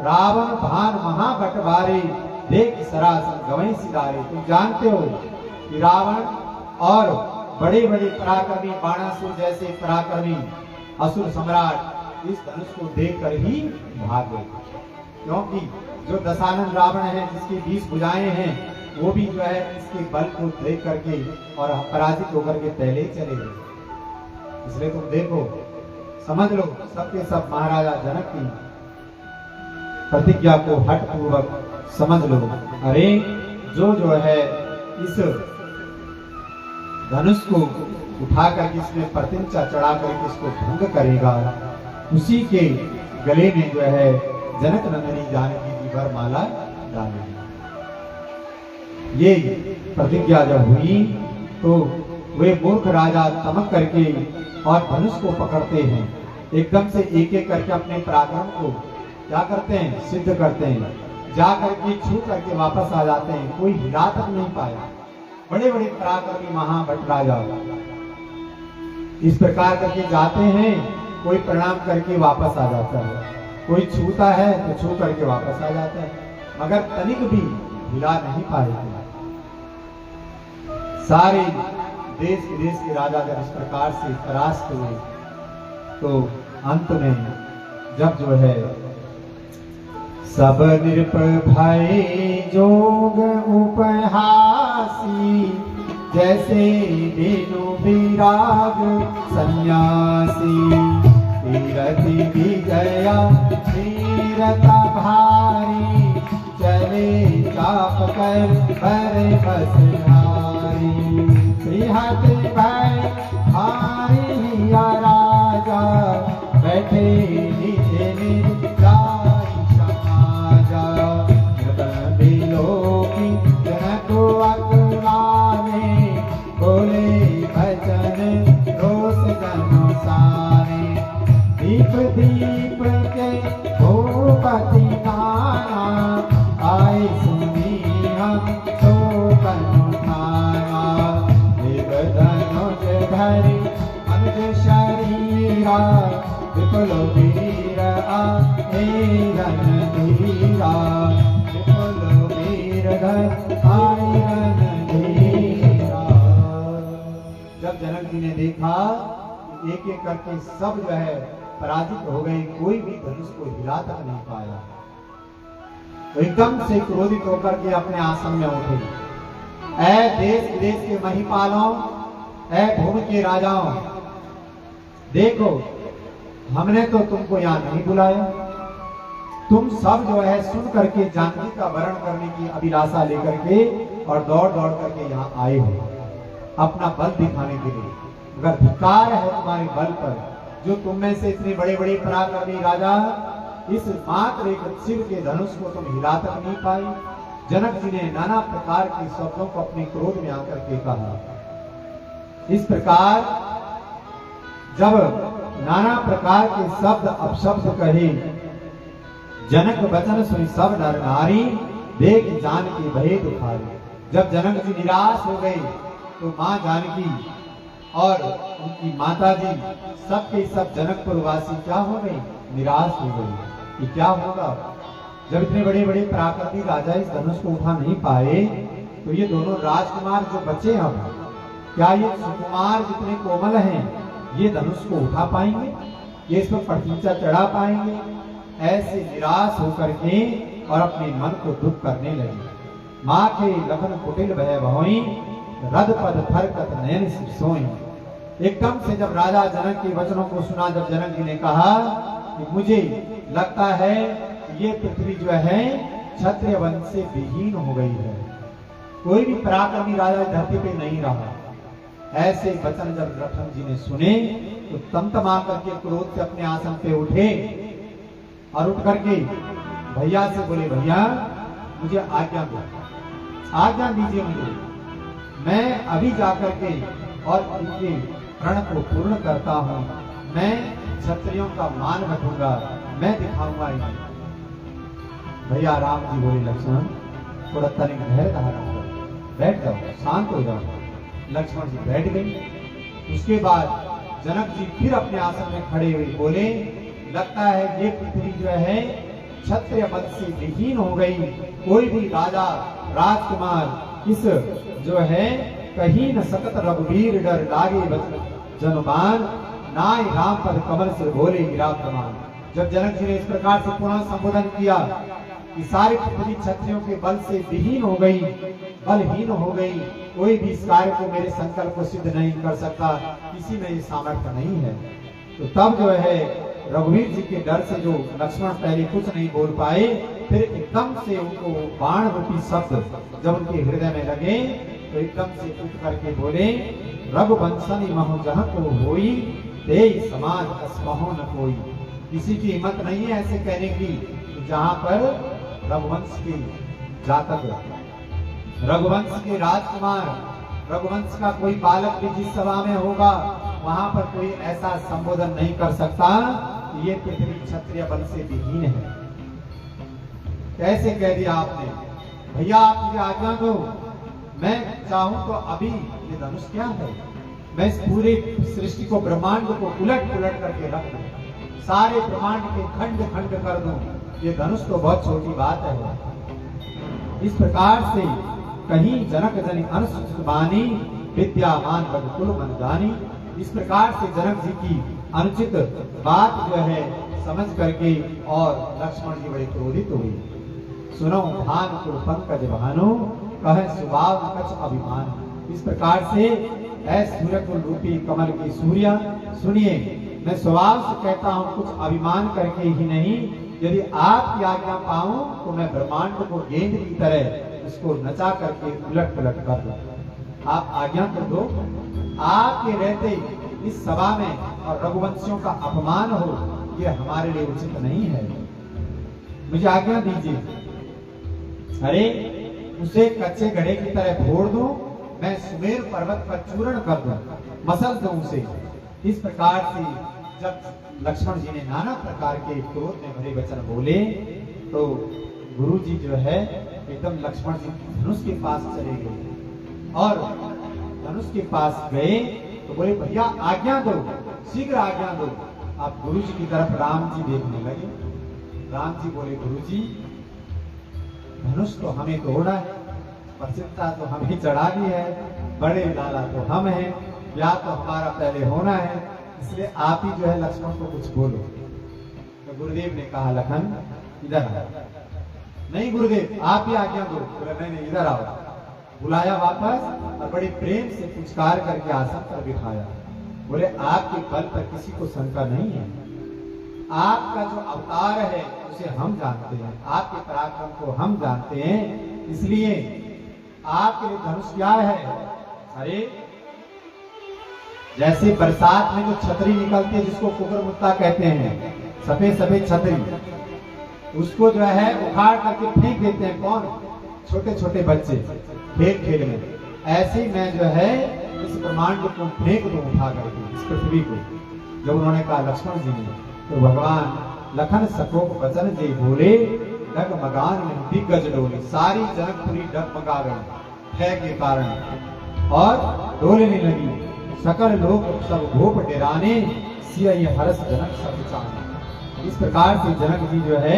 रावण भान महाबटवारे, देख सरासन गवई सितारे। तुम जानते हो कि रावण और बड़े बड़े पराक्रमी बाणासुर जैसे पराक्रमी असुर सम्राट इस धनुष को देखकर ही भाग गए, क्योंकि जो दशानन रावण है जिसकी 20 भुजाएं हैं वो भी जो है इसके बल को देख करके और पराजित होकर के पहले ही चले गए। इसलिए तुम देखो, समझ लो, सबके सब महाराजा जनक की प्रतिज्ञा को हठ पूर्वक समझ लो। अरे जो है इस धनुष को उठा करके इसमें प्रतिंचा चढ़ा करके इसको भंग करेगा, उसी के गले में जो है जनक नंदिनी जानकी जी वरमाला डालेगी। ये प्रतिज्ञा जब हुई तो वे मूर्ख राजा तमक करके और धनुष को पकड़ते हैं, एकदम से एक एक करके अपने पराक्रम को क्या करते हैं, सिद्ध करते हैं, जा करके छू करके वापस आ जाते हैं। कोई हिला तक नहीं पाया। बड़े बड़े पराक्रमी महाभट राजा इस प्रकार करके जाते हैं, कोई प्रणाम करके वापस आ जाता है, कोई छूता है तो छू करके वापस आ जाता है, मगर तनिक भी हिला नहीं पाएगा। सारे देश विदेश के राजा जब इस प्रकार से परास्त हुए तो अंत में जब जो है सब नृप भय जोग उपहासी, जैसे बेनु विराग सन्यासी, तीरथि विजया वीरता भारी, चले चाप कर पर बसहारी, सिंहत भय हारी राजा, बैठे नीचे निर्जाई समाजा, बिलोकी जनक अकुलाने, बोले भजन रोष गनुसारे, दीप दीप के भूपति नाना, आए सुनी हम सो बनुठाना, देव धनुष धरि अनुज शरीरा, विपुल वीर आए रणधीरा, विपुल वीर आए रणधीरा। जब जनक जी ने देखा एक एक करके सब जो है पराजित हो गए, कोई भी धनुष को हिला तक नहीं पाया, तो एकदम से क्रोधित होकर के अपने आसन में उठे। ऐ देश विदेश के महिपालों, ऐ भूमि के राजाओं, देखो हमने तो तुमको यहाँ नहीं बुलाया, तुम सब जो है सुन करके जानकी का वरण करने की अभिलाषा लेकर के और दौड़ दौड़ करके यहाँ आए हो अपना बल दिखाने के लिए। अगर धिक्कार है तुम्हारे बल पर, जो तुम में से इतने बड़े बड़े पराक्रमी राजा इस मात्र एक शिव के धनुष को तुम हिला तक नहीं पाई। जनक जी ने नाना प्रकार के शब्दों को अपने क्रोध में आकर के कहा। इस प्रकार जब नाना प्रकार के शब्द अपशब्द कहे, जनक वचन सुन सब नर नारी, देख जान की भय दुखारी। जब जनक जी निराश हो गए तो मां जानकी और उनकी माता जी सबके सब जनकपुर वासी क्या हो गए, निराश हो गए कि क्या होगा। जब इतने बड़े बड़े पराक्रमी राजा इस धनुष को उठा नहीं पाए तो ये दोनों राजकुमार जो बचे हैं, क्या ये सुकुमार जितने कोमल हैं ये धनुष को उठा पाएंगे, ये इस पर प्रतिष्ठा चढ़ा पाएंगे। ऐसे निराश होकर के और अपने मन को दुख करने लगे। माँ के लखन कुटिल भय भोई, रद पद फरकत नयन सोई। एकदम से जब राजा जनक के वचनों को सुना, जब जनक जी ने कहा कि मुझे लगता है ये पृथ्वी जो है क्षत्रिय वंश से विहीन हो गई है, कोई भी पराक्रमी राजा धरती पे नहीं रहा। ऐसे वचन जब लक्ष्मण जी ने सुने तो तमतमा करके क्रोध से अपने आसन पे उठे और उठ करके भैया से बोले, भैया मुझे आज्ञा दो, आज्ञा दीजिए मुझे, मैं अभी जाकर के और इनके प्रण को पूर्ण करता हूँ, मैं क्षत्रियों का मान रखूंगा, मैं दिखाऊंगा इन्हें। भैया राम जी बोले, लक्ष्मण थोड़ा तनिक धैर्य धारण करो, बैठ जाओ, शांत हो जाओ। लक्ष्मण जी बैठ गए। उसके बाद जनक जी फिर अपने आसन में खड़े हुए बोले, लगता है ये पृथ्वी जो है क्षत्रिय वंश से विहीन हो गई, कोई भी राजा राजकुमार इस जो है कहीं न सकत रघुवीर डर लागे जनुमान नाय राम पद कमल से बोले विराजमान। जब जनक जी ने इस प्रकार से पुनः संबोधन किया कि सारी पृथ्वी क्षत्रियों के बल से विहीन हो गई, बलहीन हो गई, कोई भी इस कार्य को मेरे संकल्प को सिद्ध नहीं कर सकता, किसी में ये सामर्थ्य नहीं है। तो तब जो है रघुवीर जी के डर से जो लक्ष्मण पहले कुछ नहीं बोल पाए, फिर एकदम से उनको बाण रूपी शब्द जब उनके हृदय में लगे तो एकदम से उठ करके बोले, रघुवंशनी महु जहाँ को होई ते समान असमहो न कोई। किसी की हिम्मत नहीं है ऐसे कहने की जहाँ पर रघुवंश के जातक, रघुवंश के राजकुमार, रघुवंश का कोई बालक भी जिस सभा में होगा वहां पर कोई ऐसा संबोधन नहीं कर सकता कि ये पृथ्वी क्षत्रिय बल से विहीन है। कैसे कह दिया आपने, भैया आप मुझे आज्ञा दो, मैं चाहूं तो अभी ये धनुष क्या है, मैं इस पूरे सृष्टि को, ब्रह्मांड को उलट पुलट करके रख दूं, सारे ब्रह्मांड के खंड खंड कर दूं, ये धनुष तो बहुत छोटी बात है। इस प्रकार से कहीं जनक जनि अनुसूचित बानी विद्यामान रघुकुल मन जानी। इस प्रकार से जनक जी की अनुचित बात जो है समझ करके और लक्ष्मण जी बड़े क्रोधित हुए। सुनो भान कुल पंकज भानु कहे सुभाव कछ अभिमान। इस प्रकार से सूर्य कुल रूपी कमल की सूर्य, सुनिए मैं स्वभाव से कहता हूँ कुछ अभिमान करके ही नहीं, यदि आपकी आज्ञा पाऊं तो मैं ब्रह्मांड को गेंद की तरह उसको नचा करके उलट पुलट कर दूं। आप आज्ञा तो दो, आपके रहते इस सभा में और रघुवंशियों का अपमान हो, ये हमारे लिए उचित नहीं है, मुझे आज्ञा दीजिए। अरे उसे कच्चे घड़े की तरह फोड़ दूं, मैं सुमेर पर्वत पर चूर्ण कर दूं, मसल दूं उसे। इस प्रकार से जब लक्ष्मण जी ने नाना प्रकार के क्रोध में भरे वचन बोले तो गुरु जी जो है एकदम लक्ष्मण जी धनुष के पास चले गए और धनुष के पास गए तो बोले, भैया आज्ञा दो, शीघ्र आज्ञा दो। आप गुरु जी की तरफ राम जी देखने लगे। राम जी बोले, गुरु जी धनुष तो हमें तोड़ा है, प्रसिद्धता तो हमें चढ़ानी है, बड़े लाला तो हम हैं, या तो हमारा पहले होना है, इसलिए आप ही जो है लक्ष्मण को कुछ बोलो। तो गुरुदेव ने कहा, लखन इधर आओ। नहीं गुरुदेव आप ही आज्ञा दो। बोले नहीं, इधर आओ। बुलाया वापस और बड़े प्रेम से पुचकार करके आसन पर बिठाया। बोले आपके बल पर किसी को शंका नहीं है, आपका जो अवतार है उसे हम जानते हैं, आपके पराक्रम को हम जानते हैं, इसलिए आपके लिए धनुष क्या है। अरे जैसे बरसात में जो छतरी निकलती है जिसको कुकर मुत्ता कहते हैं, सफेद सफेद छतरी, उसको जो है उखाड़ करके फेंक देते हैं कौन, छोटे छोटे बच्चे खेल खेल में, ऐसे ही मैं जो है इस ब्रह्मांड को फेंक दूं उठा करके इस पृथ्वी को। जब उन्होंने कहा लक्ष्मण जी ने, तो भगवान लखन सकोप वचन जे बोले, डगमगान में दिग्गज डोले। सारी जनकपुरी डगमगा गई भय के कारण और डोलने लगी। सकल लोग सब भूप डेराने, सिय हर्ष जनक सब चाहे। इस प्रकार से जनक जी जो है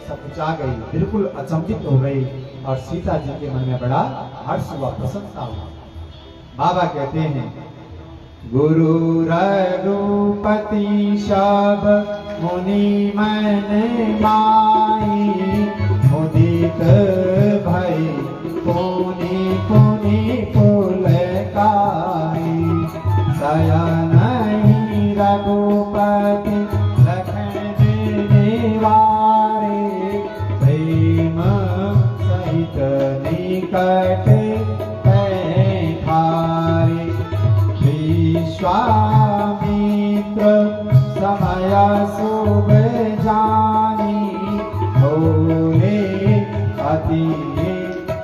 सब कुचा गई, बिल्कुल अचंभित हो गई और सीता जी के मन में बड़ा हर्ष हुआ, प्रसन्नता हुआ। बाबा कहते हैं, गुरु रघुपति सब मुनि मन माई, मुदित भई पुनि पुनि पुलकाई। शयन रघुपति लखन निवारे, प्रेम सहित निकट बैठारे। विश्वामित्र समय शुभ जानी, भोले अति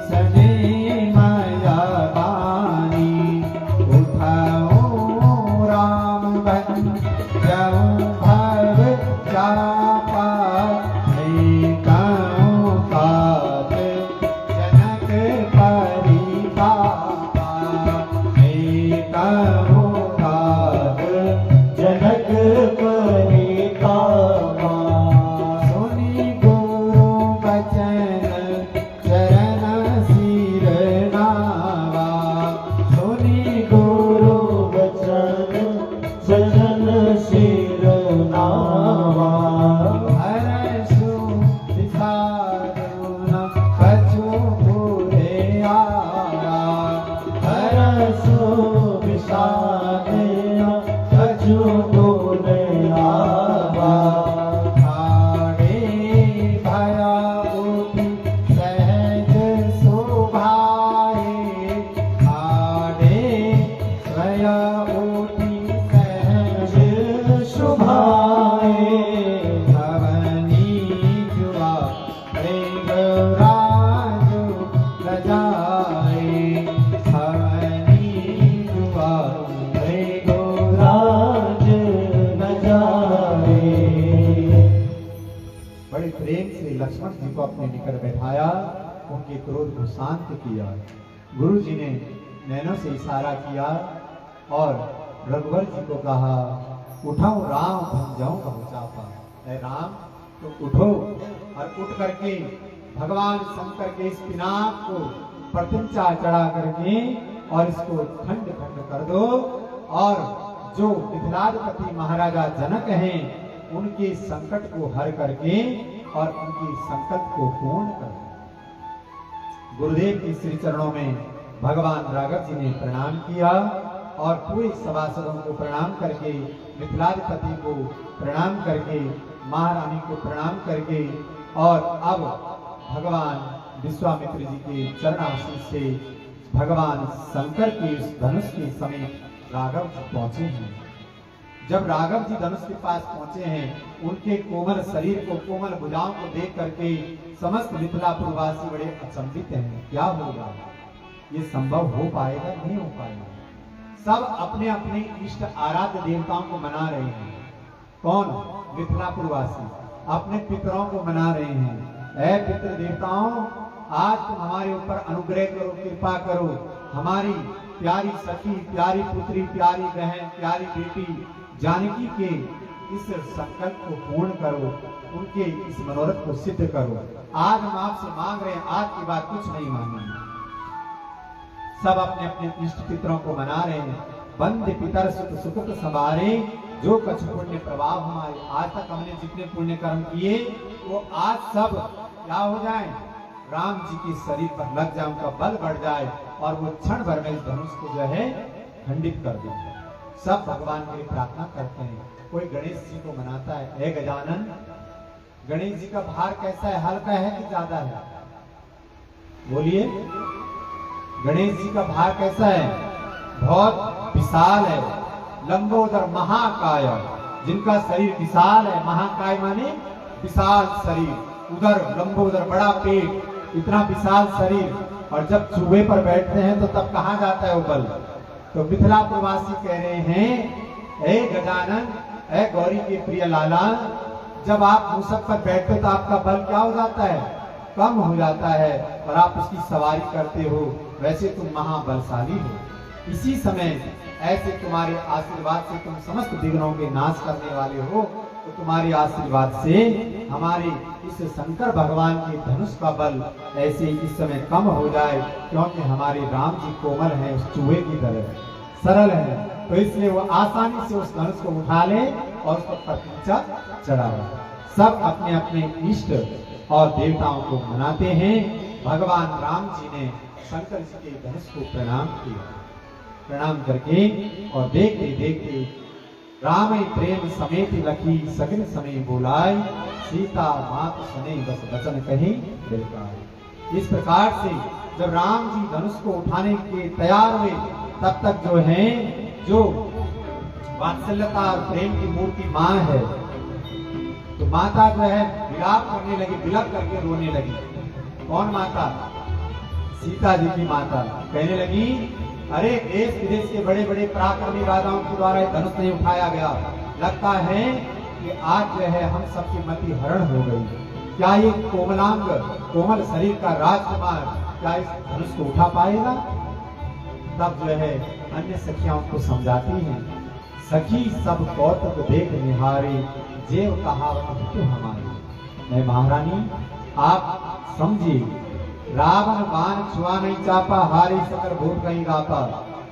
स्नेहमय वाणी। उठाओ राम बन जाऊं भव जापा, एकऊं तात जनक परितापा। एकऊं तात जनक परितापा। कोटि सहज शुभाए धवनी जुआ मृगराज रजाए धवनी जुआ राज न जाए। बड़े प्रेम से लक्ष्मण जी को अपने निकट बैठाया, उनके क्रोध को शांत किया। गुरु जी ने नैनों से इशारा किया और रघुवर जी को कहा, उठाओ राम बन जाऊं बहु चापा। ऐ राम तुम उठो और उठ करके भगवान शंकर के इस पिनाक को प्रतिंचा चढ़ा करके और इसको खंड खंड कर दो, और जो मिथिलाधिपति महाराजा जनक हैं उनके संकट को हर करके और उनके संकल्प को पूर्ण कर दो। गुरुदेव के श्री चरणों में भगवान राघव जी ने प्रणाम किया और पूरे सभासदों को प्रणाम करके, मिथिलाधिपति को प्रणाम करके, महारानी को प्रणाम करके, और अब भगवान विश्वामित्र जी के चरणाशीष से भगवान शंकर के उस धनुष के समीप राघव जी पहुंचे हैं। जब राघव जी धनुष के पास पहुंचे हैं, उनके कोमल शरीर को, कोमल भुजाओं को देख करके समस्त मिथिलापुरवासी बड़े अचंभित हैं। क्या होगा, ये संभव हो पाएगा, नहीं हो पाएगा। सब अपने अपने इष्ट आराध्य देवताओं को मना रहे हैं। कौन? मिथिलापुरवासी अपने पितरों को मना रहे हैं। ऐ पितृ देवताओं, आज तुम हमारे ऊपर अनुग्रह करो, कृपा करो, हमारी प्यारी सखी, प्यारी पुत्री, प्यारी बहन, प्यारी बेटी जानकी के इस संकल्प को पूर्ण करो, उनके इस मनोरथ को सिद्ध करो। आज हम आपसे मांग रहे हैं, आज की बात कुछ नहीं मांगेंगे। सब अपने अपने इष्ट पितरों को मना रहे हैं। बंद पितर सुत सुकृत सवारे, जो कछ पुण्य प्रभाव हमारे, आज तक हमने जितने पुण्य कर्म किए वो आज सब क्या हो जाए, राम जी के शरीर पर लग जाए, उनका बल बढ़ जाए और वो क्षण भर में इस धनुष को जो है खंडित कर देंगे। सब भगवान के लिए प्रार्थना करते हैं। कोई गणेश जी को मनाता है, हे गजानन, गणेश जी का भार कैसा है, हल्का है कि ज्यादा है? बोलिए, गणेश जी का भार कैसा है? बहुत विशाल है। लंबोदर महाकाय, जिनका शरीर विशाल है, महाकाय माने विशाल शरीर, उधर लंबोदर बड़ा पेट, इतना विशाल शरीर, और जब चूहे पर बैठते हैं तो तब कहाँ जाता है वो बल? तो मिथिलापुरवासी कह रहे हैं, हे गजानन, हे गौरी के प्रिय लाला, जब आप मूषक पर बैठते तो आपका बल क्या हो जाता है? कम हो जाता है, और आप उसकी सवारी करते हो, वैसे तुम महाबलशाली हो। इसी समय ऐसे तुम्हारे आशीर्वाद से तुम समस्त विघ्नों के नाश करने वाले हो, तो तुम्हारे आशीर्वाद से हमारे इस शंकर भगवान के धनुष का बल ऐसे इस समय कम हो जाए, क्योंकि हमारे राम जी कोमल हैं, उस चूहे की तरह सरल है, तो इसलिए वो आसानी से उस धनुष को उठा ले और उसको प्रतिष्ठा चढ़ाए। सब अपने अपने इष्ट और देवताओं को मनाते हैं। भगवान राम जी ने शंकर जी के धनुष को प्रणाम किया। प्रणाम करके और देखते देखते राम प्रेम समेत लखी सगन समय बोलाय, सीता मात सने बस वचन कही बिलकाय। इस प्रकार से जब राम जी धनुष को उठाने के तैयार हुए, तब तक जो है, जो वात्सल्यता और प्रेम की मूर्ति माँ है, तो माता जो है विलाप करने लगी, विलप करके रोने लगी। कौन माता? सीता जी की माता। कहने लगी, अरे देश विदेश के बड़े बड़े पराक्रमी राजाओं के द्वारा ये धनुष नहीं उठाया गया, लगता है कि आज जो है हम सबकी मति हरण हो गई। क्या ये कोमलांग, कोमल शरीर का राजकुमार क्या इस धनुष को उठा पाएगा? तब जो है अन्य सखियां उनको समझाती हैं, सखी सब कौतुक देख निहारी, जेव कहावत तो हमारी। मैं महारानी आप समझिए, रावण बाण छुआ नहीं चापा, हारी सकल भूत कहीं गापा।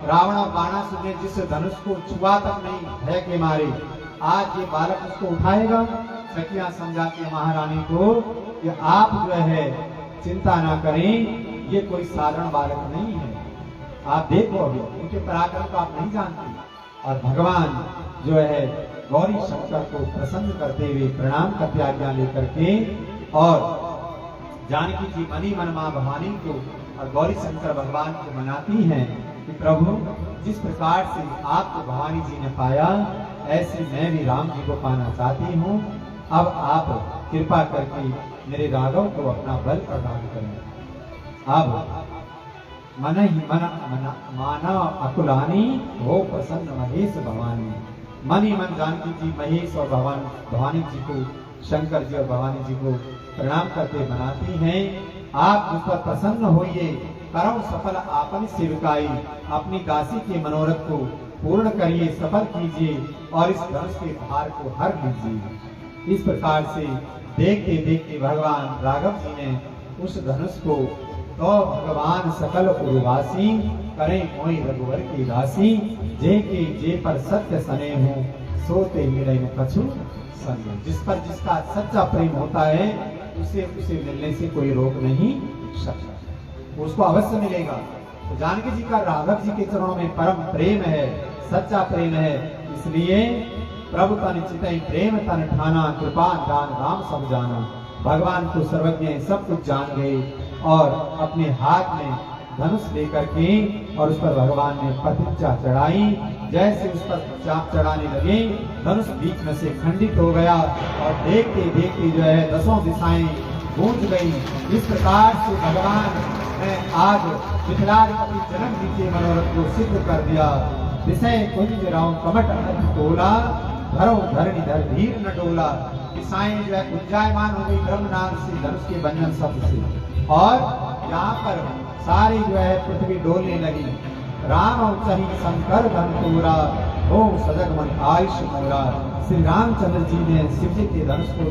रावण बाणासुर ने जिस धनुष को छुआ तक नहीं भय के मारे, आज ये बालक उसको उठाएगा। सखियां समझाती महारानी को कि आप जो है चिंता ना करें, ये कोई साधारण बालक नहीं है, आप देखो अभी उनके पराक्रम को आप नहीं जानते। और भगवान जो है गौरी शंकर को प्रसन्न करते हुए प्रणाम करते आज्ञा लेकर के, और जानकी जी मनी मन मां भवानी को और गौरी शंकर भगवान को मनाती हैं कि प्रभु जिस प्रकार से आपको भवानी जी ने पाया, ऐसे मैं भी राम जी को पाना चाहती हूँ। अब आप कृपा करके मेरे राघव को अपना बल प्रदान करें। अब मन ही माना अकुलानी हो प्रसन्न महेश भवानी। मन ही मन जानकी जी महेश और भवानी जी को, शंकर जी और भवानी जी को प्रणाम करते बनाती हैं। आप उस पर प्रसन्न होइए, करम सफल आपन सेविकाई। अपनी दासी के मनोरथ को पूर्ण करिए, सफल कीजिए और इस धनुष के भार को हर लीजिए। इस प्रकार से देखते देखते भगवान राघव जी ने उस धनुष को, तो भगवान सकल उर्वासी करें मोहि रघुवर की दासी। जे के जे पर सत्य सने हो, सोते मिले कछु संग। जिस पर जिसका सच्चा प्रेम होता है, उसे मिलने से कोई रोक नहीं सकता, उसको अवश्य मिलेगा। तो जानकी जी का राघव जी के चरणों में परम प्रेम है, सच्चा प्रेम है। इसलिए प्रभु तन चितई प्रेम तन ठाना, कृपा दान राम सब जाना। भगवान को सर्वज्ञ सब कुछ जान गए और अपने हाथ में धनुष लेकर के और उस पर भगवान ने प्रतिज्ञा चढ़ाई। जैसे उस पर चाप चढ़ाने लगे, धनुष बीच में से खंडित हो गया और देखते देखते जो है 10 दिशाएं गूंज गई। इस प्रकार से भगवान ने आज मिथिलाधिपति जनक जी के मनोरथ को सिद्ध कर दिया। विषय कुंज राम कमट तोला, धरो धरणी धर धीर न डोला। दिशाएं जो है उज्जायमान हो गई ब्रह्मनाद से, धनुष के बंधन शब्द से, और यहाँ पर सारी जो है पृथ्वी डोलने लगी। राम चही शंकर धन तोरा, हो सजग मन आयुष मोरा। श्री रामचंद्र जी ने शिव जी के धनुष को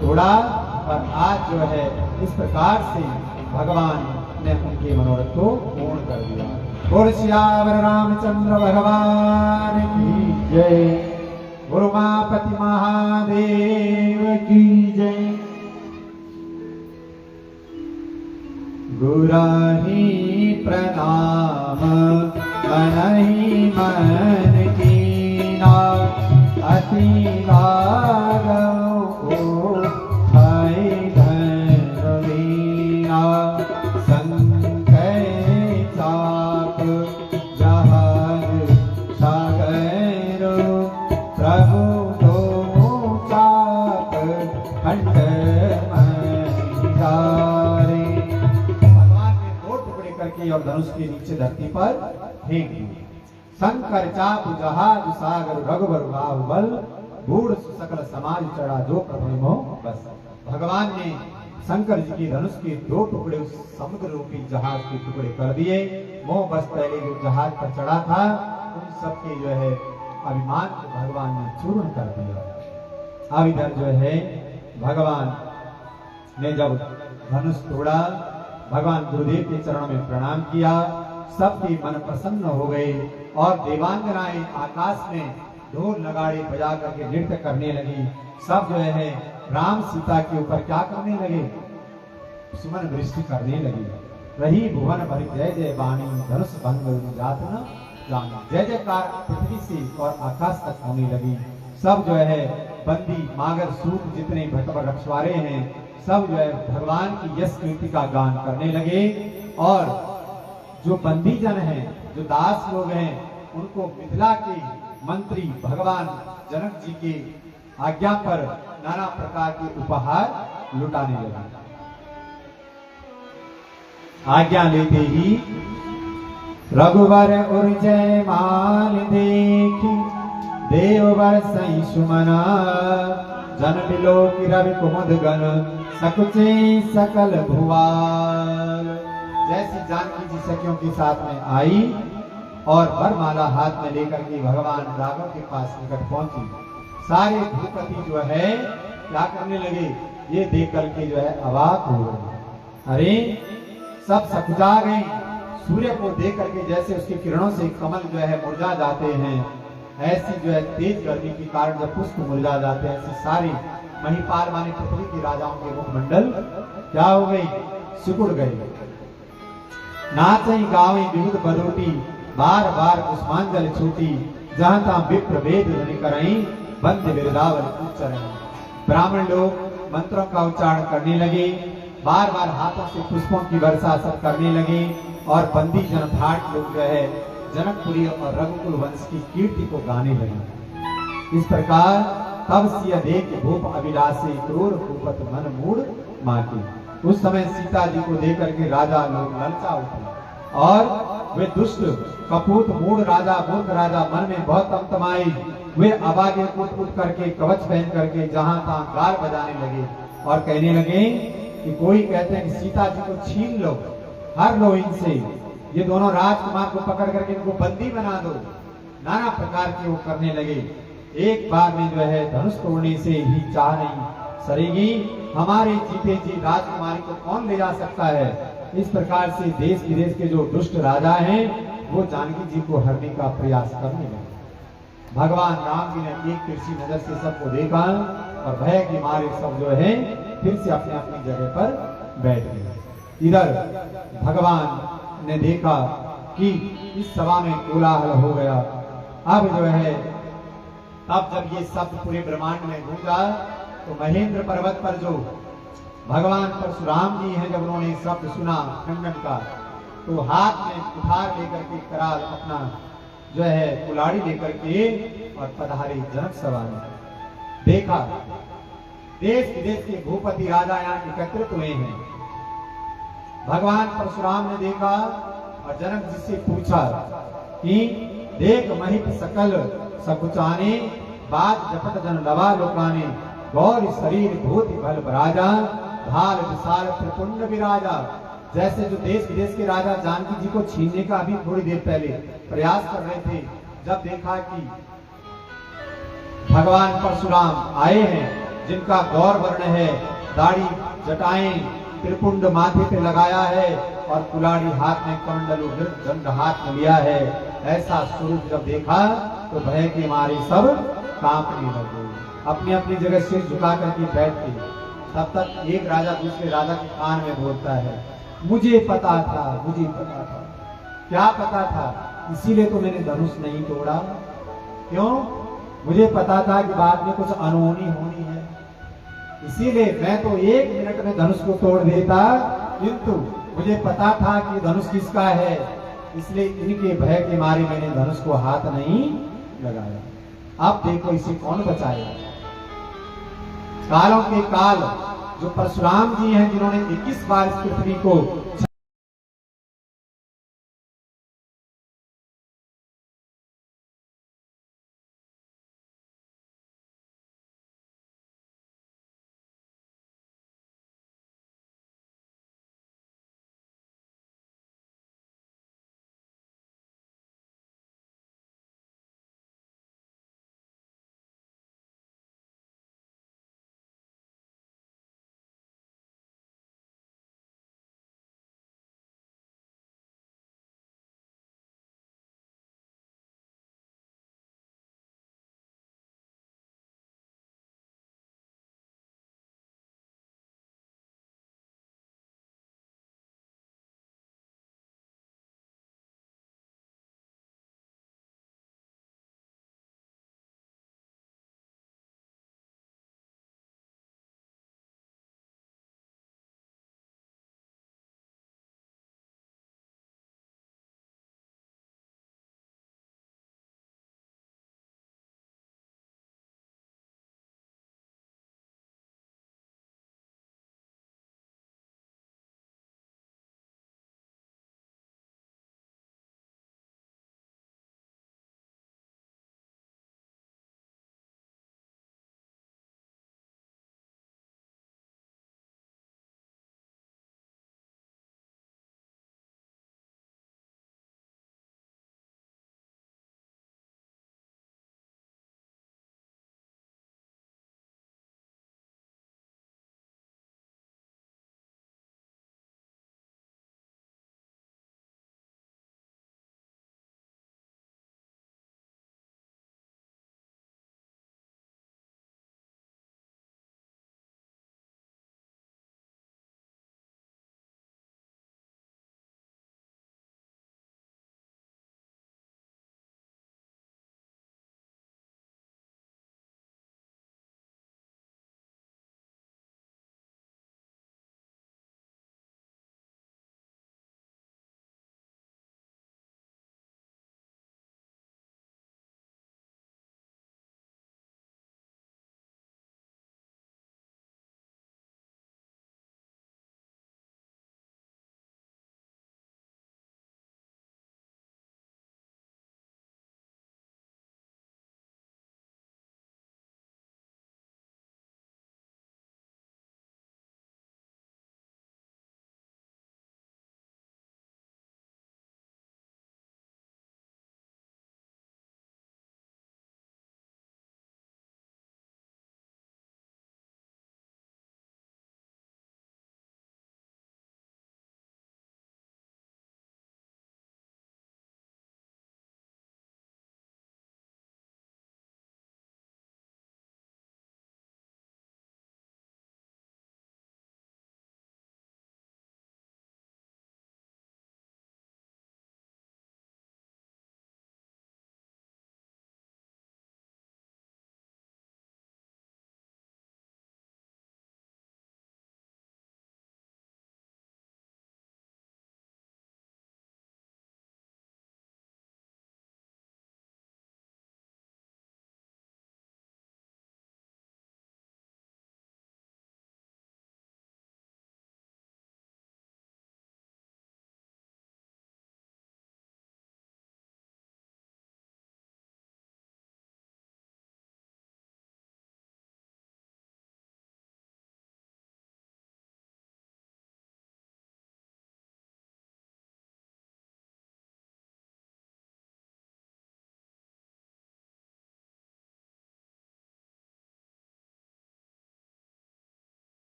तोड़ा और आज जो है इस प्रकार से भगवान ने उनके मनोरथ को पूर्ण कर दिया। बोल सियावर रामचंद्र भगवान की जय। गुरुमापति महादेव की जय। गुराही प्रणाम मनहि मन कीना, अति लागो भय धरवीना। संकय चाप जहाज सागर, प्रभु दो चाप खंड महिदारे। भगवान ने 2 टुकड़े करके और धनुष के नीचे धरती पर फेंक दिए। शंकर चाप जहाज सागर, रघुवर बाहुबल, बूढ़ सकल समाज चढ़ा जो प्रभु बस। भगवान ने शंकर जी के धनुष के 2 टुकड़े उस समुद्र रूपी जहाज के टुकड़े कर दिए। मोह बस पहले जो जहाज पर चढ़ा था, उन सबके जो है अभिमान को भगवान ने चूर्ण कर दिया। अब इधर जो है भगवान ने जब धनुष तोड़ा, भगवान गुरुदेव के चरणों में प्रणाम किया। सबके मन प्रसन्न हो गए और देवांगनाएं आकाश में ढोल नगाड़े बजा करके नृत्य करने लगी। सब जो है राम सीता के ऊपर क्या करने लगे, सुमन वृष्टि करने लगी। रही भुवन भरी जय जय वाणी, धनुष भंग जात न जाना। जय जयकार पृथ्वी से और आकाश तक होने लगी। सब जो है बंदी मागर सूत जितने भटवर रखवारे हैं, सब जो है भगवान की यश कीर्ति का गान करने लगे। और जो बंदी जन हैं, जो दास लोग हैं, उनको मिथिला के मंत्री भगवान जनक जी के आज्ञा पर नाना प्रकार के उपहार लुटाने लगे। आज्ञा लेते ही रघुवर उर्जय माल देखी, देववर सही सुमना। जन बिलो की रवि कुमुद गण, सकुचे सकल भुवाल। जैसी जानकी जी सखियों के साथ में आई और वरमाला हाथ में लेकर के भगवान राघव के पास निकट पहुंची, सारे भूपति जो है क्या करने लगे, ये देख करके जो है अवाक हो गए। अरे सब सकुचा गए। सूर्य को देख करके जैसे उसकी किरणों से कमल जो है मुरझा जाते हैं, ऐसी जो है तेज गर्मी के कारण जब पुष्प मुरझा जाते हैं, ऐसे सारी महिपाल माने पृथ्वी के राजाओं के मुखमंडल क्या हो गई, सिकुड़ गए। नाचई गावई विविध बदोटी, बार बार पुष्पांजलि छूटी। जहां तहां विप्र वेद ध्वनि करई, बंद बिरदावल उच्चरण। ब्राह्मण लोग मंत्रों का उच्चारण करने लगे, बार बार हाथों से पुष्पों की वर्षा सब करने लगे और बंदी जन भाट लोग जो है जनकपुरी और रघुकुल वंश की कीर्ति को गाने लगे। इस प्रकार तब सिय देख भूप अभिलाषी क्रूर भूपत मन मूड माटी। उस समय सीता जी को देख करके राजा लोग ललचा उठे और वे दुष्ट कपूत मूड राजा मूर्ख राजा मन में बहुत तमतमाई। वे आवाजें कूट करके कवच पहन करके जहां तहां गाल बजाने लगे और कहने लगे कि कोई कहते हैं कि सीता जी को छीन लो, हर लो इनसे, ये दोनों राजकुमार को पकड़ करके इनको बंदी बना दो। नाना प्रकार के वो करने लगे। एक बार में जो है धनुष तोड़ने से ही चाह नहीं सरेगी, हमारे जीते जी राजकुमारी को कौन ले जा सकता है। इस प्रकार से देश विदेश के जो दुष्ट राजा हैं वो जानकी जी को हरने का प्रयास करने लगे। भगवान राम जी ने एक तिरछी नजर से सबको देखा और भय के मारे सब जो है फिर से अपने अपनी जगह पर बैठ गए। इधर भगवान ने देखा कि इस सभा में कोलाहल हो गया। अब जो है तब जब ये शब्द पूरे ब्रह्मांड में गूंजा तो महेंद्र पर्वत पर जो भगवान परशुराम जी हैं, जब उन्होंने शब्द सुना खंडन का, तो हाथ में कुठार लेकर के कराल अपना जो है कुलाड़ी लेकर के और पधारे जनक सभा में। देखा देश विदेश के भूपति राजा यहाँ एकत्रित हुए हैं। भगवान परशुराम ने देखा और जनक जी से पूछा कि देख महिप सकल सकुचाने बात जपट जन लवा लोकाने गौर शरीर भूति भल बराजा भाल विशाल त्रिपुंड विराजा। जैसे जो देश विदेश के राजा जानकी जी को छीनने का अभी थोड़ी देर पहले प्रयास कर रहे थे, जब देखा कि भगवान परशुराम आए हैं जिनका गौर वर्ण है, दाढ़ी जटाएं त्रिपुंड माथे पे लगाया है और कुलाड़ी हाथ में कमंडलू दंड हाथ में लिया है, ऐसा स्वरूप जब देखा तो भय के मारे सब कांपने लगे, अपनी अपनी जगह सिर झुका करके बैठ गए। तब तक एक राजा दूसरे राजा के कान में बोलता है, मुझे पता था, मुझे पता था। क्या पता था? इसीलिए तो मैंने धनुष नहीं तोड़ा। क्यों? मुझे पता था कि बाद में कुछ अनहोनी होनी है, इसीलिए मैं तो 1 मिनट में धनुष को तोड़ देता, किंतु मुझे पता था कि धनुष किसका है, इसलिए इनके भय के मारे मैंने धनुष को हाथ नहीं लगाया। अब देखो इसे कौन बचाएगा। कालों के काल जो परशुराम जी हैं, जिन्होंने 21 बार इस पृथ्वी को